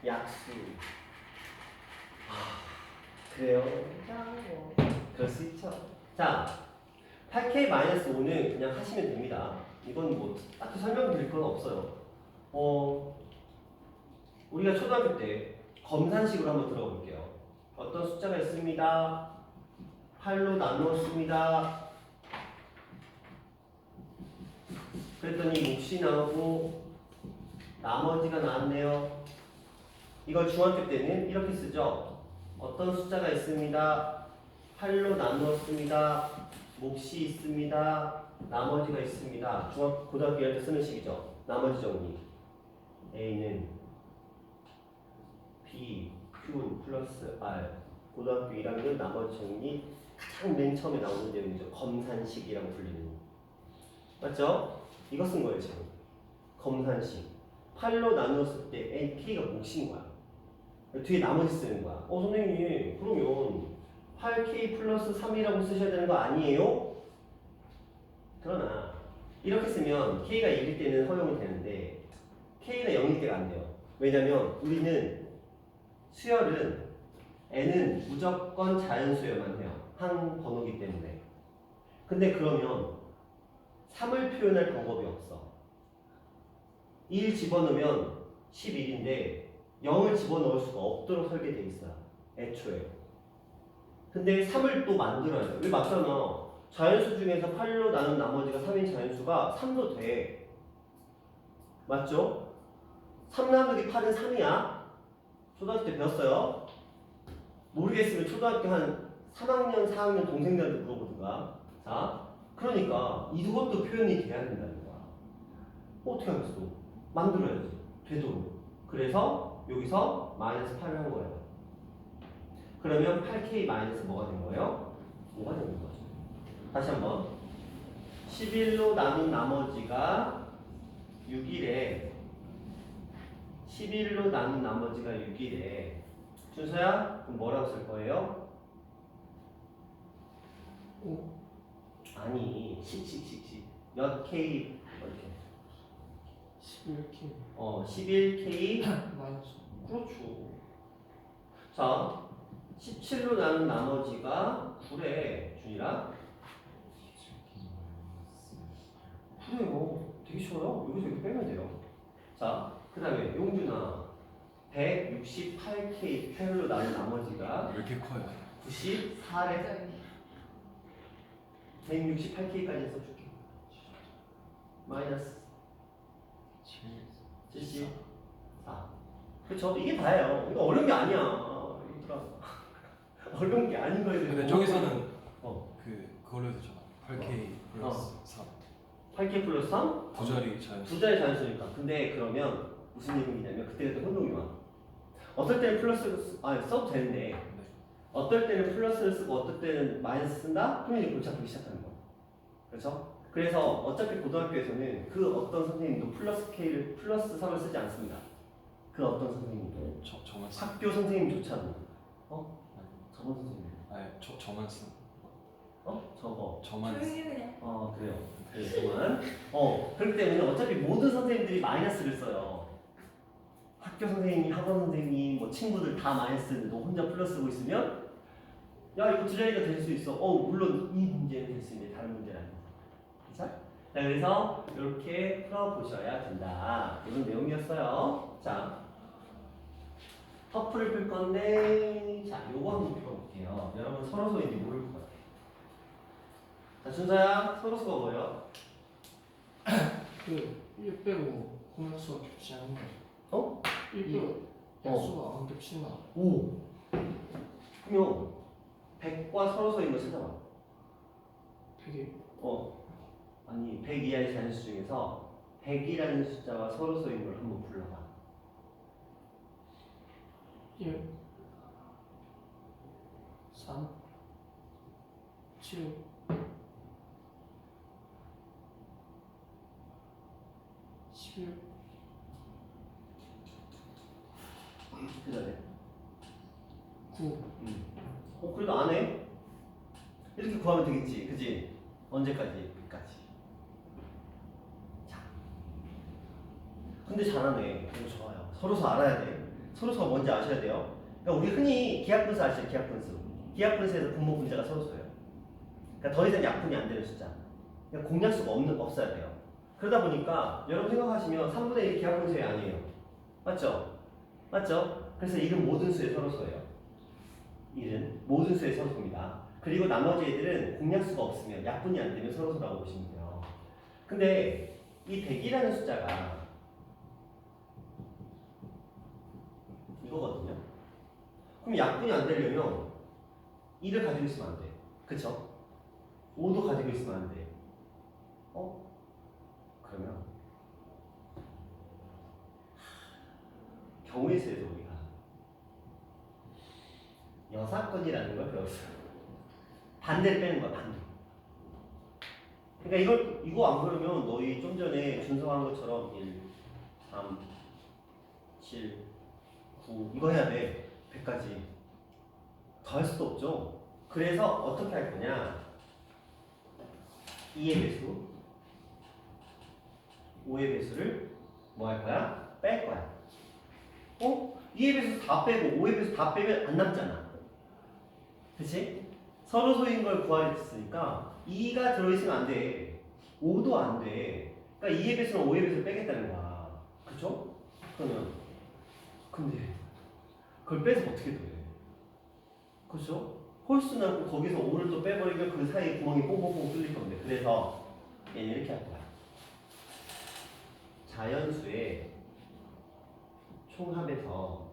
약수. 그래요. 그럴 수 있죠. 자, 8K-5는 그냥 하시면 됩니다. 이건 뭐 딱히 설명드릴 건 없어요. 우리가 초등학교 때 검산식으로 한번 들어가 볼게요. 어떤 숫자가 있습니다. 8로 나누었습니다. 그랬더니 몫이 나오고 나머지가 나왔네요. 이걸 중학교 때는 이렇게 쓰죠. 어떤 숫자가 있습니다. 8로 나누었습니다. 몫이 있습니다. 나머지가 있습니다. 고등학교 1할 때 쓰는 식이죠. 나머지 정리. A는 B, Q 플러스 R. 고등학교 1학년 나머지 정리 가장 맨 처음에 나오는 내용이죠. 검산식이라고 불리는. 맞죠? 이거 쓴 거예요 지금. 검산식. 8로 나누었을 때 K가 몫인 거야. 뒤에 나머지 쓰는 거야. 선생님 그러면 8K 플러스 3이라고 쓰셔야 되는 거 아니에요? 그러나 이렇게 쓰면 K가 1일 때는 허용이 되는데 K가 0일 때가 안 돼요. 왜냐면 우리는 수열은 N은 무조건 자연수열만 해요. 한 번호기 때문에. 근데 그러면 3을 표현할 방법이 없어. 1 집어넣으면 11인데 0을 집어넣을 수가 없도록 설계되어 있어요. 애초에. 근데 3을 또 만들어야 돼. 왜 맞잖아. 자연수 중에서 8로 나눈 나머지가 3인 자연수가 3도 돼. 맞죠? 3 나누기 8은 3이야. 초등학교 때 배웠어요. 모르겠으면 초등학교 한 3학년, 4학년 동생들한테 물어보든가. 자, 그러니까 이것도 표현이 돼야 된다는 거야. 어떻게 하겠어? 만들어야지. 되도록. 그래서 여기서 마이너스 8을 한 거예요. 그러면 8K 마이너스 뭐가 된 거예요? 5가 되는 거죠. 다시 한번. 11로 나눈 나머지가 6이래. 11로 나눈 나머지가 6이래. 준서야, 그럼 뭐라고 쓸 거예요? 5. 아니, 몇 K, 이렇게. 11K 11K. 마이너스. 그렇죠. 자, 17로 나눈 나머지가 9래, 준이랑. 그래요. 되게 쉬워요. 여기서 이렇게 빼면 돼요. 자, 그 다음에 용준아. 168K 로 나눈 나머지가 왜 이렇게 커요? 94래. 168K까지 써줄게. 마이너스 74. 그쵸? 이게 다예요. 이거 어려운 게 아니야. 얘들아. 어려운 게 아닌 거예요. 근데 저기서는 어. 그걸로 해도 되잖아. 8K 플러스 3. 8K 플러스 3? 두 자리 자연수. 두 자리 자연수니까. 근데 그러면 무슨 얘기냐면 그때가 또 혼동이 와. 어떨 때는 플러스 써도 되는데 어떨 때는 플러스를 쓰고 어떨 때는 마이너스 쓴다? 그러면 이제 골치 아프기 시작하는 거야. 그렇죠? 그래서 어차피 고등학교에서는 그 어떤 선생님도 플러스 3을 쓰지 않습니다. 그 어떤 선생님도 저만 쓴. 학교 선생님조차도 저번 선생님 저만 쓴. 저거 저만 쓴. 조용히 그냥. 그래요. 그동안 그렇기 때문에 어차피 모든 선생님들이 마이너스를 써요. 학교 선생님이 학원 선생님 뭐 친구들 다 마이너스 쓰는데 너 혼자 플러스 쓰고 있으면 야 이거 두 자리가 될 수 있어. 물론 이 문제는 될 수 있는데 다른 문제는 아니죠. 그렇죠? 자 그래서 이렇게 풀어보셔야 된다. 이런 내용이었어요. 자 터프를 풀 건데 자 요거 한번 풀어볼게요. 여러분 서로서인지 모를 것 같아요. 자 준서야 서로서가 뭐예요? 그 1 빼고 공약수가 겹치는 거. 1 이- 빼고 약수가 안 겹친다. 오. 그러면 100과 서로서인 거 찾아봐. 되게 아니 100 이하의 자연수 중에서 100이라는 숫자와 서로서인 걸 한번 불러봐. 1 3 7 11 그 전에. 9 그래도 안 해? 이렇게 구하면 되겠지, 그지? 언제까지? 100까지. 자. 근데 잘하네. 이거 좋아요. 서로서 알아야 돼. 서로서가 뭔지 아셔야 돼요. 그러니까 우리 흔히 기하분수 아시죠? 기하분수. 기하분수에서 분모 분자가 서로서예요. 그러니까 더 이상 약분이 안 되는 숫자. 그러니까 공약수가 없어야 돼요. 그러다 보니까 여러분 생각하시면 3분의 1 기하분수의 아니에요. 맞죠? 맞죠? 그래서 1은 모든 수의 서로서예요. 1은 모든 수의 서로서입니다. 그리고 나머지 애들은 공약수가 없으면 약분이 안 되면 서로서라고 보시면 돼요. 근데 이 100이라는 숫자가 이거거든요. 그럼 약분이 안 되려면 1을 가지고 있으면 안 돼. 그쵸? 5도 가지고 있으면 안 돼. 그러면 경우의 수에서 우리가 여사건이라는 걸 배웠어요. 반대를 빼는 거야, 반대. 그러니까 이거 안 그러면 너희 좀 전에 준성한 것처럼 1, 3, 7, 9 이거 해야 돼. 100까지. 더 할 수도 없죠. 그래서 어떻게 할 거냐? 2의 배수, 5의 배수를 뭐 할 거야? 뺄 거야. 2의 배수 다 빼고 5의 배수 다 빼면 안 남잖아. 그치? 서로소인 걸 구하랬으니까 2가 들어있으면 안 돼. 5도 안 돼. 그러니까 2의 배수는 5의 배수를 빼겠다는 거야. 그쵸? 그러면 근데 그걸 빼서 어떻게 돼? 그쵸? 홀수 남고 거기서 5를 또 빼버리면 그 사이에 구멍이 뽕뽕뽕 뚫릴 건데 그래서 얘는 이렇게 할 거야. 자연수의 총합에서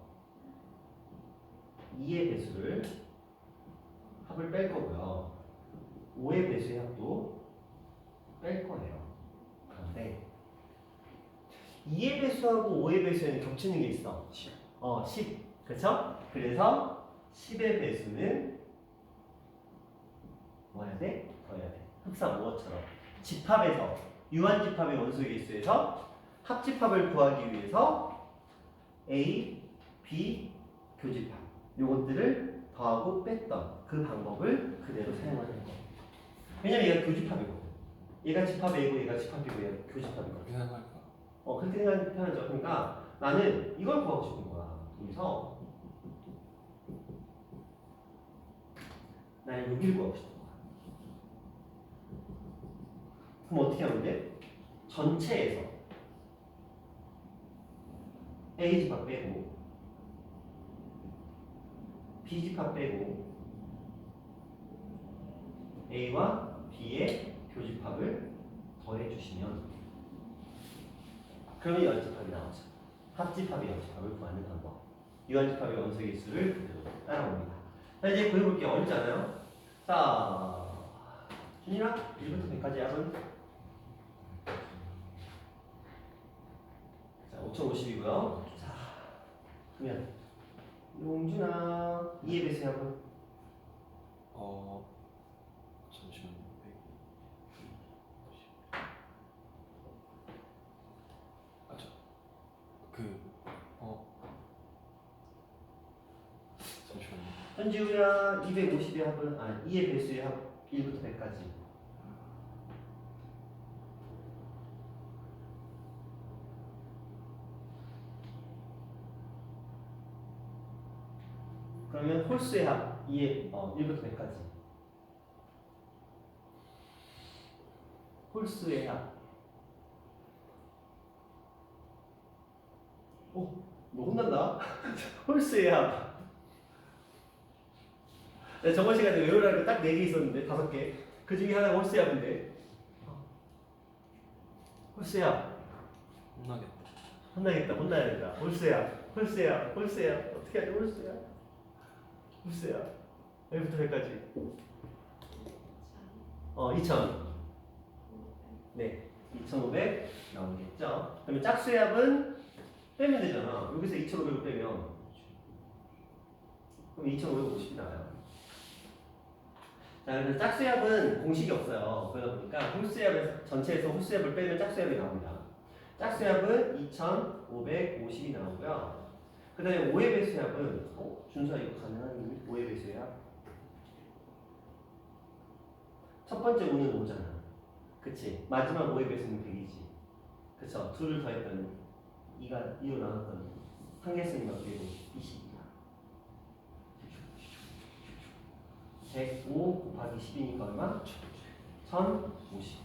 2의 배수를 합을 뺄 거고요. 5의 배수의 합도 뺄 거예요. 그런데 2의 배수하고 5의 배수에는 겹치는 게 있어. 10. 10. 그쵸? 그래서 10의 배수는 뭐 해야 돼? 더해야 돼. 흡사 5어처럼 집합에서 유한집합의 원소일수에서 합집합을 구하기 위해서 A, B 교집합 요것들을 더하고 뺐던 그 방법을 그대로 사용하는 거. 왜냐면 얘가 교집합이거든. 얘가 집합이고 얘가 집합이고 얘가 교집합이거든. 그렇게 생각할까? 그렇게 생각하는 편하죠. 그러니까 나는 이걸 구하고 싶은 거야. 그래서 나는 여기를 구하고 싶은 거야. 그럼 어떻게 하면 돼? 전체에서 A 집합 빼고 B 집합 빼고 A와 B의 교집합을 더해주시면 그러면 연집합이 나오죠. 합집합의 연집합을 구하는 방법. 유한집합의 원소의 수를 그대로 따라옵니다. 자 이제 구해볼게요. 어렵지 않아요? 자 준이랑 1부터 100까지 합은 자 5050이고요. 자 그러면 용준아 2의 배수 합은 잠시만요. 150. 잠시만요. 현지우야 250의 합은 2의 배수의 합 1부터 100까지. 그러면 홀수의 합 2의 1부터 100까지. 홀수의 합. 너 혼난다? 홀수의 합. 내가 저번 시간에 외우라는 거 딱 4개 있었는데 5개. 그 중에 하나가 홀수의 합인데. 홀수의 합. 혼나겠다. 혼나겠다. 혼나야 된다. 홀수의 합. 홀수의 합. 홀수의 합. 어떻게 하지? 홀수의 합. 홀수의 합. 1부터 100까지. 2000. 네. 2500 나오겠죠? 그러면 짝수의 합은 빼면 되잖아. 여기서 2500을 빼면 그럼 2550이 나와요. 자, 그래서 짝수의 합은 공식이 없어요. 그러다 보니까 홀수의 합에서 전체에서 홀수의 합을 빼면 짝수의 합이 나옵니다. 짝수의 합은 2550이 나오고요. 그 다음에 5의 배수의 합은 준수야 이거 가능한 5의 배수의 합? 첫 번째 5는 5잖아. 그치? 마지막 5의 배수는 100이지. 그쵸? 둘을 더했더니 2로 나눴더니 한개수니까 그리고 20이야. 105 곱하기 10이니까 얼마? 1050.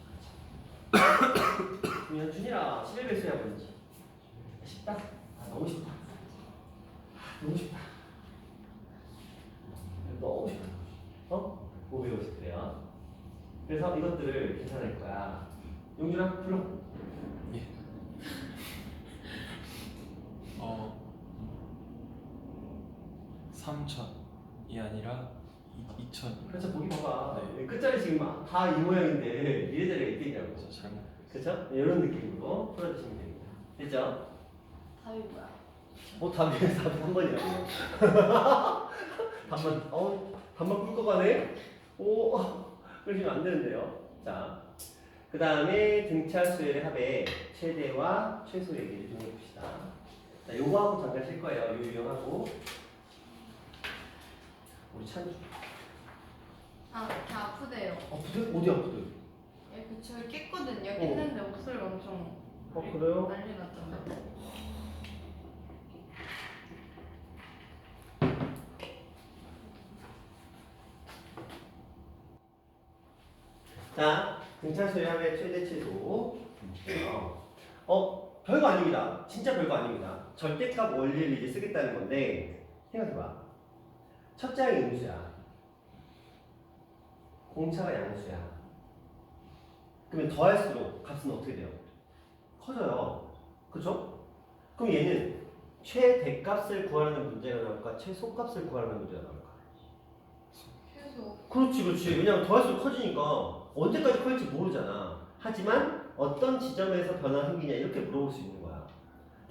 그러면 준이라 10의 배수야 뭔지 쉽다? 너무 쉽다. 너무 쉽다. 너무 쉽다. 550그래요. 그래서 이것들을 계산할 거야. 용준아 불러. 예. 3000이 아니라 2000. 그렇죠. 보기 봐봐. 네. 끝자리 지금 다 이 모양인데 이래 자리가 있겠냐고. 저 잘못. 그렇죠? 이런 느낌으로 풀어주시면 됩니다. 됐죠? 답이 뭐야? 답이 3번이라고. 답만 풀고 가네? 그러시면 안 되는데요. 자, 그 다음에 등차 수열의 합의 최대와 최소 얘기를 좀 해봅시다. 자, 요거하고 잠깐 쉴 거예요. 요 유형하고. 우리 찬주. 이렇게 아프대요. 아프대? 어디 아프대? 예, 저희 깼거든요. 깼는데 목소리 엄청 그래요? 난리 났잖아요. 자, 등차 수열의 합의 최대 최소. 별거 아닙니다. 진짜 별거 아닙니다. 절대값 원리를 이제 쓰겠다는 건데 생각해봐. 첫 장이 음수야. 공차가 양수야. 그러면 더할수록 값은 어떻게 돼요? 커져요. 그죠? 그럼 얘는 최대값을 구하라는 문제가 나올까? 최소값을 구하라는 문제가 나올까? 최소. 그렇지. 왜냐면 더할수록 커지니까 언제까지 커질지 모르잖아. 하지만 어떤 지점에서 변화가 생기냐 이렇게 물어볼 수 있는 거야.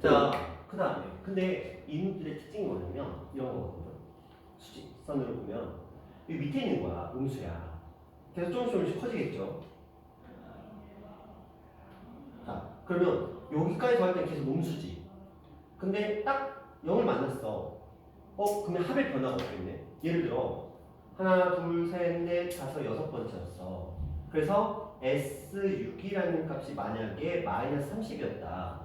자, 그 다음에 근데 이놈들의 특징이 뭐냐면 이런 거거든요. 수직선으로 보면 이 밑에 있는 거야. 음수야. 계속 조금씩 커지겠죠. 자, 그러면 여기까지 더할 때는 계속 음수지. 근데 딱 0을 만났어. 그러면 합의 변화가 없겠네. 예를 들어 하나, 둘, 셋, 넷, 다섯, 여섯 번째였어. 그래서 S6이라는 값이 만약에 마이너스 30이었다.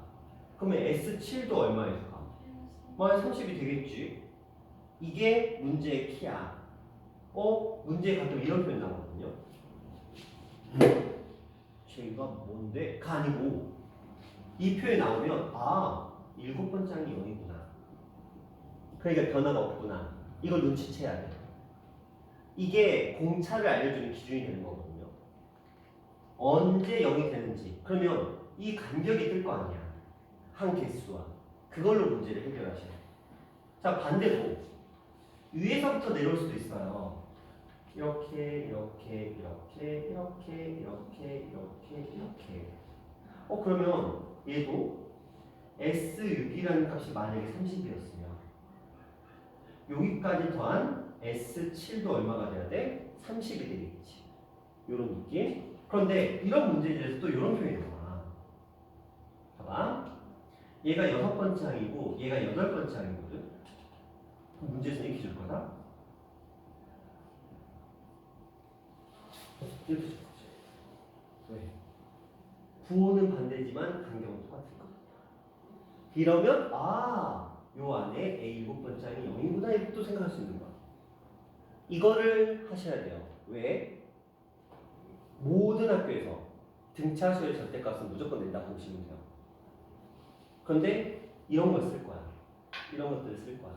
그러면 S7도 얼마일까? 마이너스 30이 되겠지. 이게 문제의 키야. 문제에 가끔 이런 표현 나오거든요. 쟤가 뭔데? 가 아니고 이 표현이 나오면 7번째 항이 0이구나. 그러니까 변화가 없구나. 이걸 눈치채야 돼. 이게 공차를 알려주는 기준이 되는 거거든요. 언제 0이 되는지. 그러면 이 간격이 뜰 거 아니야. 한 개수와. 그걸로 문제를 해결하셔야 돼. 자, 반대로 위에서부터 내려올 수도 있어요. 이렇게. 그러면 얘도 S6이라는 값이 만약에 30이었으면 여기까지 더한 S7도 얼마가 돼야 돼? 30이 되겠지. 이런 느낌. 그런데 이런 문제들에서 또 이런 표현이 나와. 봐봐. 얘가 6번째 항이고 얘가 8번째 항이거든. 문제에서 이렇게 줄 거다. 이렇게 줄 거지. 왜? 부호는 반대지만 간격은 똑같을 거야. 이러면 요 안에 A 7번째 항이 0이구나 이렇게 또 생각할 수 있는 거야. 이거를 하셔야 돼요. 왜? 모든 학교에서 등차수의 절대값은 무조건 낸다고 보시면 돼요. 그런데 이런 걸 쓸 거야. 이런 것들을 쓸 거야.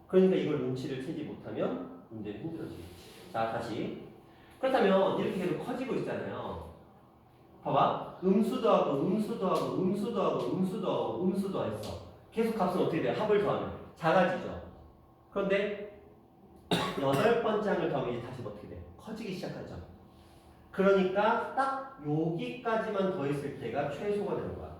그러니까 이걸 눈치를 채지 못하면 문제는 힘들어지겠지. 자, 다시. 그렇다면 이렇게 계속 커지고 있잖아요. 봐봐. 음수도 하고 음수도 하고 음수도 하고 음수도 하고 음수도 했어. 계속 값은 어떻게 돼요? 합을 더하면 작아지죠. 그런데 8번째 항을 더하면 이제 다시 어떻게 돼? 커지기 시작하죠. 그러니까 딱 여기까지만 더했을 때가 최소가 되는 거야.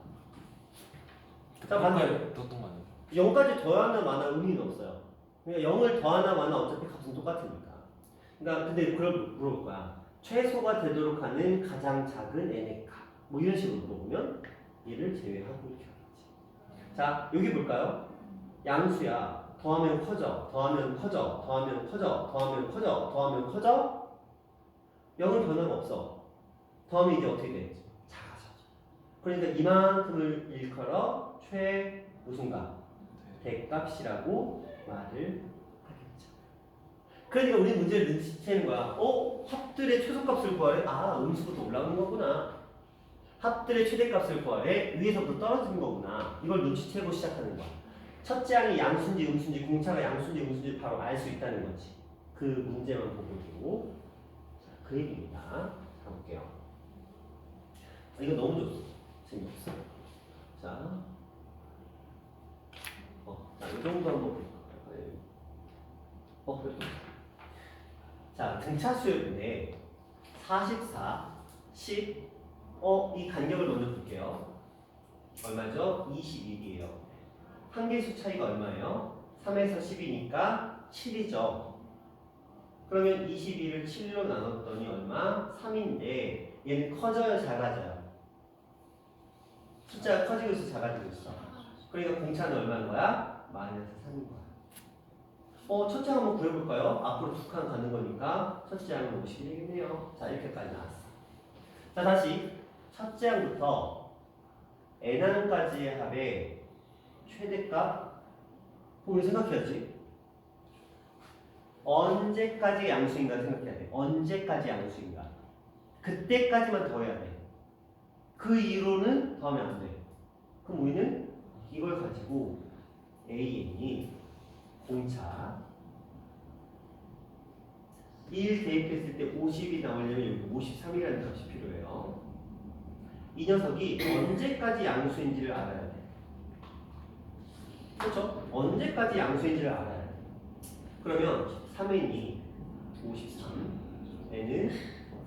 자, 반대로 더 동안 0까지 더하나 마나 의미는 없어요. 그러니까 0을 더하나 마나 어차피 값은 똑같으니까. 그러니까 근데 그걸 물어볼 거야. 최소가 되도록 하는 가장 작은 n의 값. 뭐 이런 식으로 물어보면 얘를 제외하고 이렇게 하겠지. 자, 여기 볼까요? 양수야. 더하면 커져. 더하면 커져. 더하면 커져. 더하면 커져. 더하면 커져. 0은 변화가 없어. 더하면 이제 어떻게 돼? 작아져. 그러니까 이만큼을 일컬어 무슨 값? 대값이라고 말을 하겠죠. 그러니까 우리 문제를 눈치채는 거야. 합들의 최소값을 구하래? 음수부터 올라오는 거구나. 합들의 최대값을 구하래? 위에서부터 떨어지는 거구나. 이걸 눈치채고 시작하는 거야. 첫째 항이 양수인지 음수인지 공차가 양수인지 음수인지 바로 알 수 있다는 거지. 그 문제만 보고 그 얘기입니다. 자, 볼게요. 이거 너무 좋았어. 재미없어. 자, 이 정도 한번 볼까요? 그래도. 자, 등차수열인데 44, 10, 이 간격을 먼저 볼게요. 얼마죠? 21이에요. 한계수 차이가 얼마예요? 3에서 10이니까 7이죠. 그러면 22를 7로 나눴더니 얼마? 3인데 얘는 커져요, 작아져요? 숫자가 커지고 있어, 작아지고 있어? 그러니까 공차는 얼마인 거야? 마이너스 3인 거야. 첫째 한번 구해볼까요? 앞으로 두 칸 가는 거니까 첫째 항은 50이 되겠네요. 자, 이렇게까지 나왔어. 자, 다시 첫째 항부터 n항까지의 합의 최대값 우리 생각해야지. 언제까지 양수인가 생각해야 돼. 언제까지 양수인가. 그때까지만 더해야 돼. 그 이후로는 더하면 안 돼. 그럼 우리는 이걸 가지고 AN이 공차 1 대입했을 때 50이 나오려면 여기 53이라는 값이 필요해요. 이 녀석이 언제까지 양수인지를 알아야 돼. 그렇죠? 언제까지 양수인지를 알아야 돼. 그러면 3n이 53, n은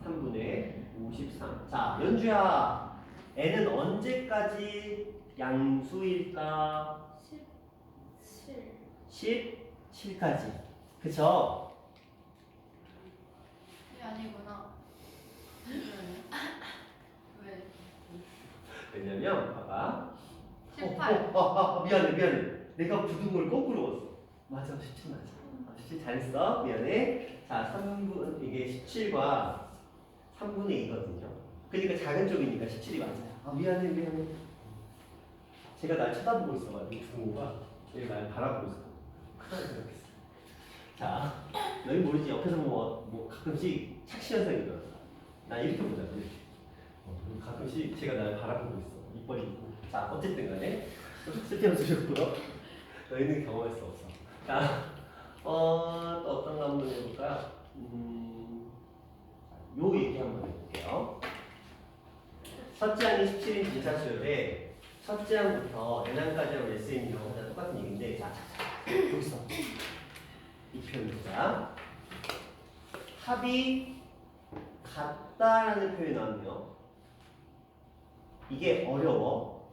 3분의 53. 자, 연주야, n은 언제까지 양수일까? 17. 17까지. 그쵸? 이게 아니구나. 왜? 왜냐면, 봐봐. 18. 미안해. 내가 부등호를 거꾸로 봤어. 맞아, 17 맞아. 17 잘했어. 미안해. 자, 3분, 이게 17과 3분의 2거든요. 그러니까 작은 쪽이니까 17이 맞아요. 미안해. 제가 날 쳐다보고 있어가지고 부모가 얘가 날 바라보고 있어. 큰일 생각했어. 자, 너희 모르지? 옆에서 뭐 가끔씩 착시 현상이 일어나. 나 이렇게 보자고. 이렇게. 가끔씩 제가 날 바라보고 있어. 이빨이 있고. 자, 어쨌든 간에 쓸데없는 소리고요. 너희는 경험할 수 없어. 자, 또 어떤 거 한번 해볼까? 요 얘기 한번 해볼게요. 첫째 항이 17인 진차수열에 첫째 항부터 n항까지 하고 SN이라고 다 똑같은 얘기인데, 자, 여기서 이 표현 보자. 합이 같다라는 표현이 나왔네요. 이게 어려워.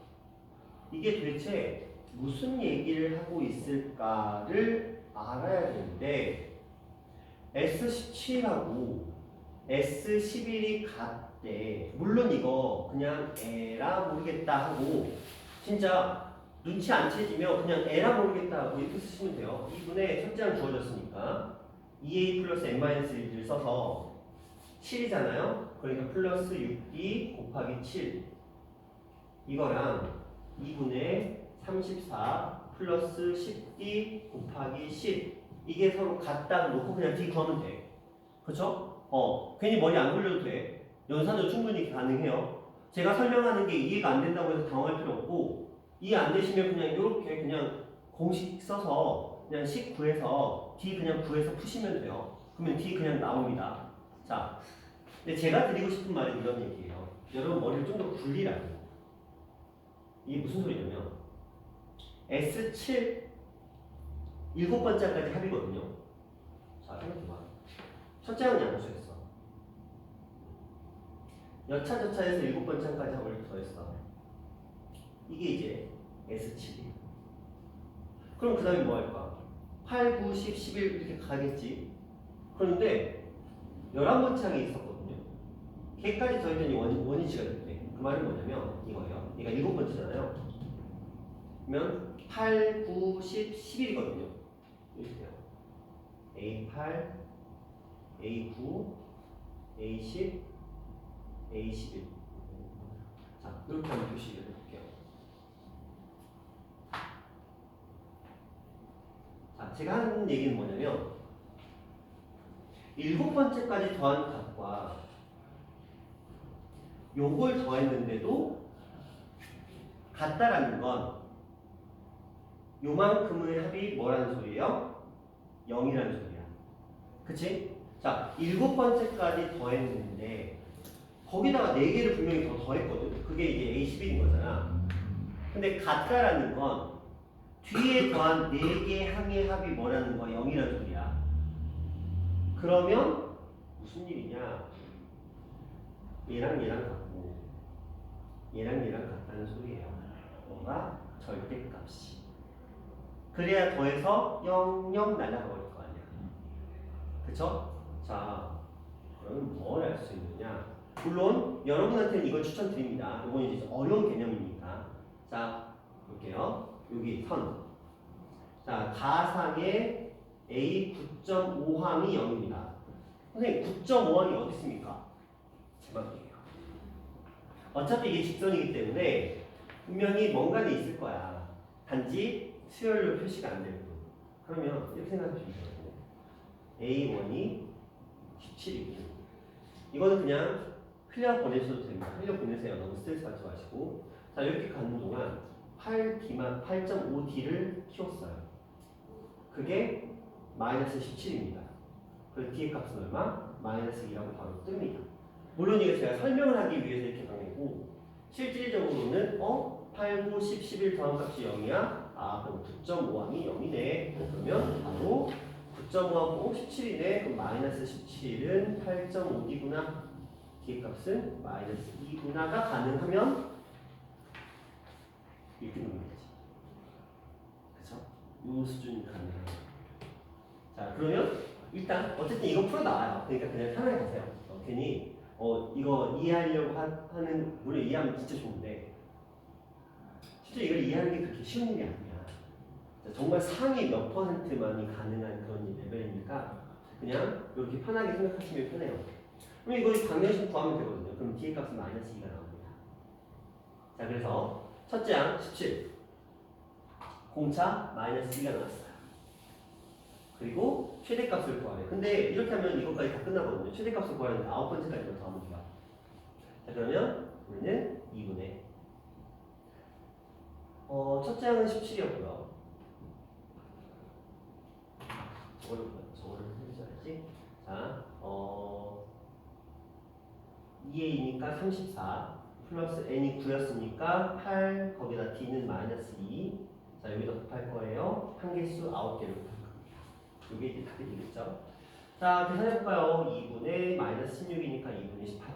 이게 도대체 무슨 얘기를 하고 있을까를 알아야 되는데 S17하고 S11이 같대. 물론 이거 그냥 에라 모르겠다 하고 진짜 눈치 안 채지면 그냥 에라 모르겠다 하고 이렇게 쓰시면 돼요. 2분의 첫째 항 주어졌으니까 2a 플러스 n-1을 써서 7이잖아요. 그러니까 플러스 6b 곱하기 7 이거랑 2분의 34 플러스 10d 곱하기 10 이게 서로 같다고 놓고 그냥 d 구하면 돼. 그쵸? 괜히 머리 안 굴려도 돼. 연산도 충분히 가능해요. 제가 설명하는 게 이해가 안 된다고 해서 당황할 필요 없고 이해 안 되시면 그냥 이렇게 그냥 공식 써서 그냥 식 구해서 d 그냥 구해서 푸시면 돼요. 그러면 d 그냥 나옵니다. 자, 근데 제가 드리고 싶은 말은 이런 얘기예요. 여러분 머리를 좀 더 굴리라고. 이게 무슨 소리냐면 S7 일곱 번째까지 합이거든요. 자, 생각해봐. 첫째 항은 양수였어. 여차저차해서 일곱 번째 항까지 합을 더했어. 이게 이제 S7이에요. 그럼 그 다음에 뭐 할 거야? 8, 9, 10, 11 이렇게 가겠지. 그런데 11번째 항이 있었거든요. 걔까지 더했더니 원위치가 됐대. 그 말은 뭐냐면 이거예요. 얘가 일곱 번째잖아요. 그러면 8, 9, 10, 11이거든요. 이렇게 돼요. A8, A9, A10, A11. 자, 이렇게 한번 표시를 해볼게요. 자, 제가 하는 얘기는 뭐냐면 일곱 번째까지 더한 값과 요걸 더했는데도 같다라는 건 요만큼의 합이 뭐라는 소리예요? 0이라는 소리야. 그치? 자, 일곱 번째까지 더했는데 거기다가 4개를 분명히 더 더했거든. 그게 이제 A11인 거잖아. 근데 같다라는 건 뒤에 더한 4개 항의 합이 뭐라는 거야? 0이라는 소리야. 그러면 무슨 일이냐? 얘랑 얘랑 같고 얘랑 얘랑 같다는 소리예요. 뭔가 절대값이. 그래야 더해서 0, 0 날아가 버릴 거 아니야. 그쵸? 자, 그러면 뭘 알 수 있느냐? 물론 여러분한테는 이걸 추천드립니다. 이건 이제 어려운 개념이니까. 자, 볼게요. 여기 선. 자, 가상의 A 9.5항이 0입니다. 선생님, 9.5항이 어디 있습니까? 제막이에요. 어차피 이게 직선이기 때문에 분명히 뭔가는 있을 거야. 단지 수열로 표시가 안 될 뿐. 그러면 이렇게 생각하시면 돼요. A1이 17이고 이거는 그냥 흘려 보내셔도 됩니다. 흘려 보내세요. 너무 스트레스 받지 마시고. 자, 이렇게 가는 동안 8D만 8.5D를 키웠어요. 그게 마이너스 17입니다. 그래서 D의 값은 얼마? 마이너스 2라고 바로 뜹니다. 물론 이거 제가 설명을 하기 위해서 이렇게 강의고 실질적으로는 8, 9, 10, 11 더한 값이 0이야? 아, 그럼 9.5항이 0이네. 그러면 바로 9.5하고 17이네. 그럼 마이너스 17은 8.5D구나. D의 값은 마이너스 2구나가 가능하면 이렇게 놓는 거지. 그쵸? 이 수준이 가능해요. 자, 그러면 일단 어쨌든 이거 풀어 나와요. 그러니까 그냥 편하게 가세요. 괜히 이거 이해하려고 하는, 물론 이해하면 진짜 좋은데 실제 이걸 이해하는 게 그렇게 쉬운 일이 아니야. 정말 상위 몇 %만이 가능한 그런 레벨이니까 그냥 이렇게 편하게 생각하시면 편해요. 그럼 이거 당연히 구하면 되거든요. 그럼 D의 값은 마이너스 2가 나옵니다. 자, 그래서 첫째 항 17 공차 마이너스 2가 나왔어요. 그리고 최대값을 구하래. 근데 이렇게 하면 이것까지 다 끝나거든요. 최대값을 구하려면 9번째까지만 더 하면 돼요. 자, 그러면 우리는 2분의 첫째 항은 17이었고요. 저거를 해줘야지. 자, 2a니까 34 플러스 n이 9였으니까 8 거기다 d는 마이너스 2. 자, 여기다 곱할 거예요. 한개수 9개를 곱할 겁니다. 이게 이제 답이 되겠죠. 자, 계산해볼까요? 2분의 마이너스 16이니까 2분의 18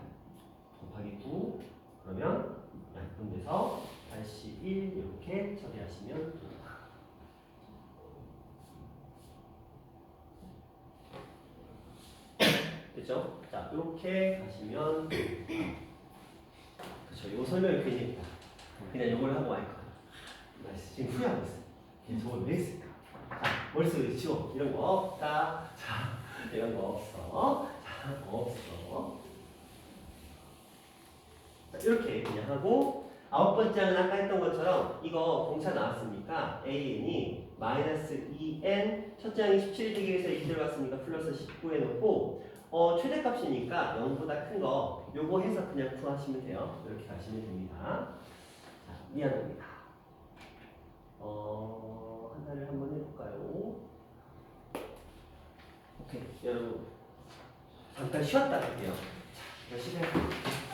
곱하기 9. 그러면 약분돼서 81 이렇게 처리하시면 됩니다. 됐죠? 자, 이렇게 가시면 그렇죠. 요 설명을 괜히 했다. 그냥 요걸 하고 말 거야. 나 지금 후회하고 있어. 얘 저걸 왜 했을까? 자, 머릿속에 지워. 이런 거 없다. 자, 이런 거 없어. 자, 없어. 자, 이렇게 그냥 하고 아홉 번째는 아까 했던 것처럼 이거 공차 나왔으니까 an이 마이너스 2n 첫째 항이 17 대기에서 2 들어갔으니까 플러스 19 해놓고 최대값이니까 0보다 큰 거 요거 해서 그냥 구하시면 돼요. 이렇게 가시면 됩니다. 자, 미안합니다. 하나를 한번 해볼까요? 오케이, 여러분 잠깐 쉬었다 갈게요. 자, 열심히 해볼게요.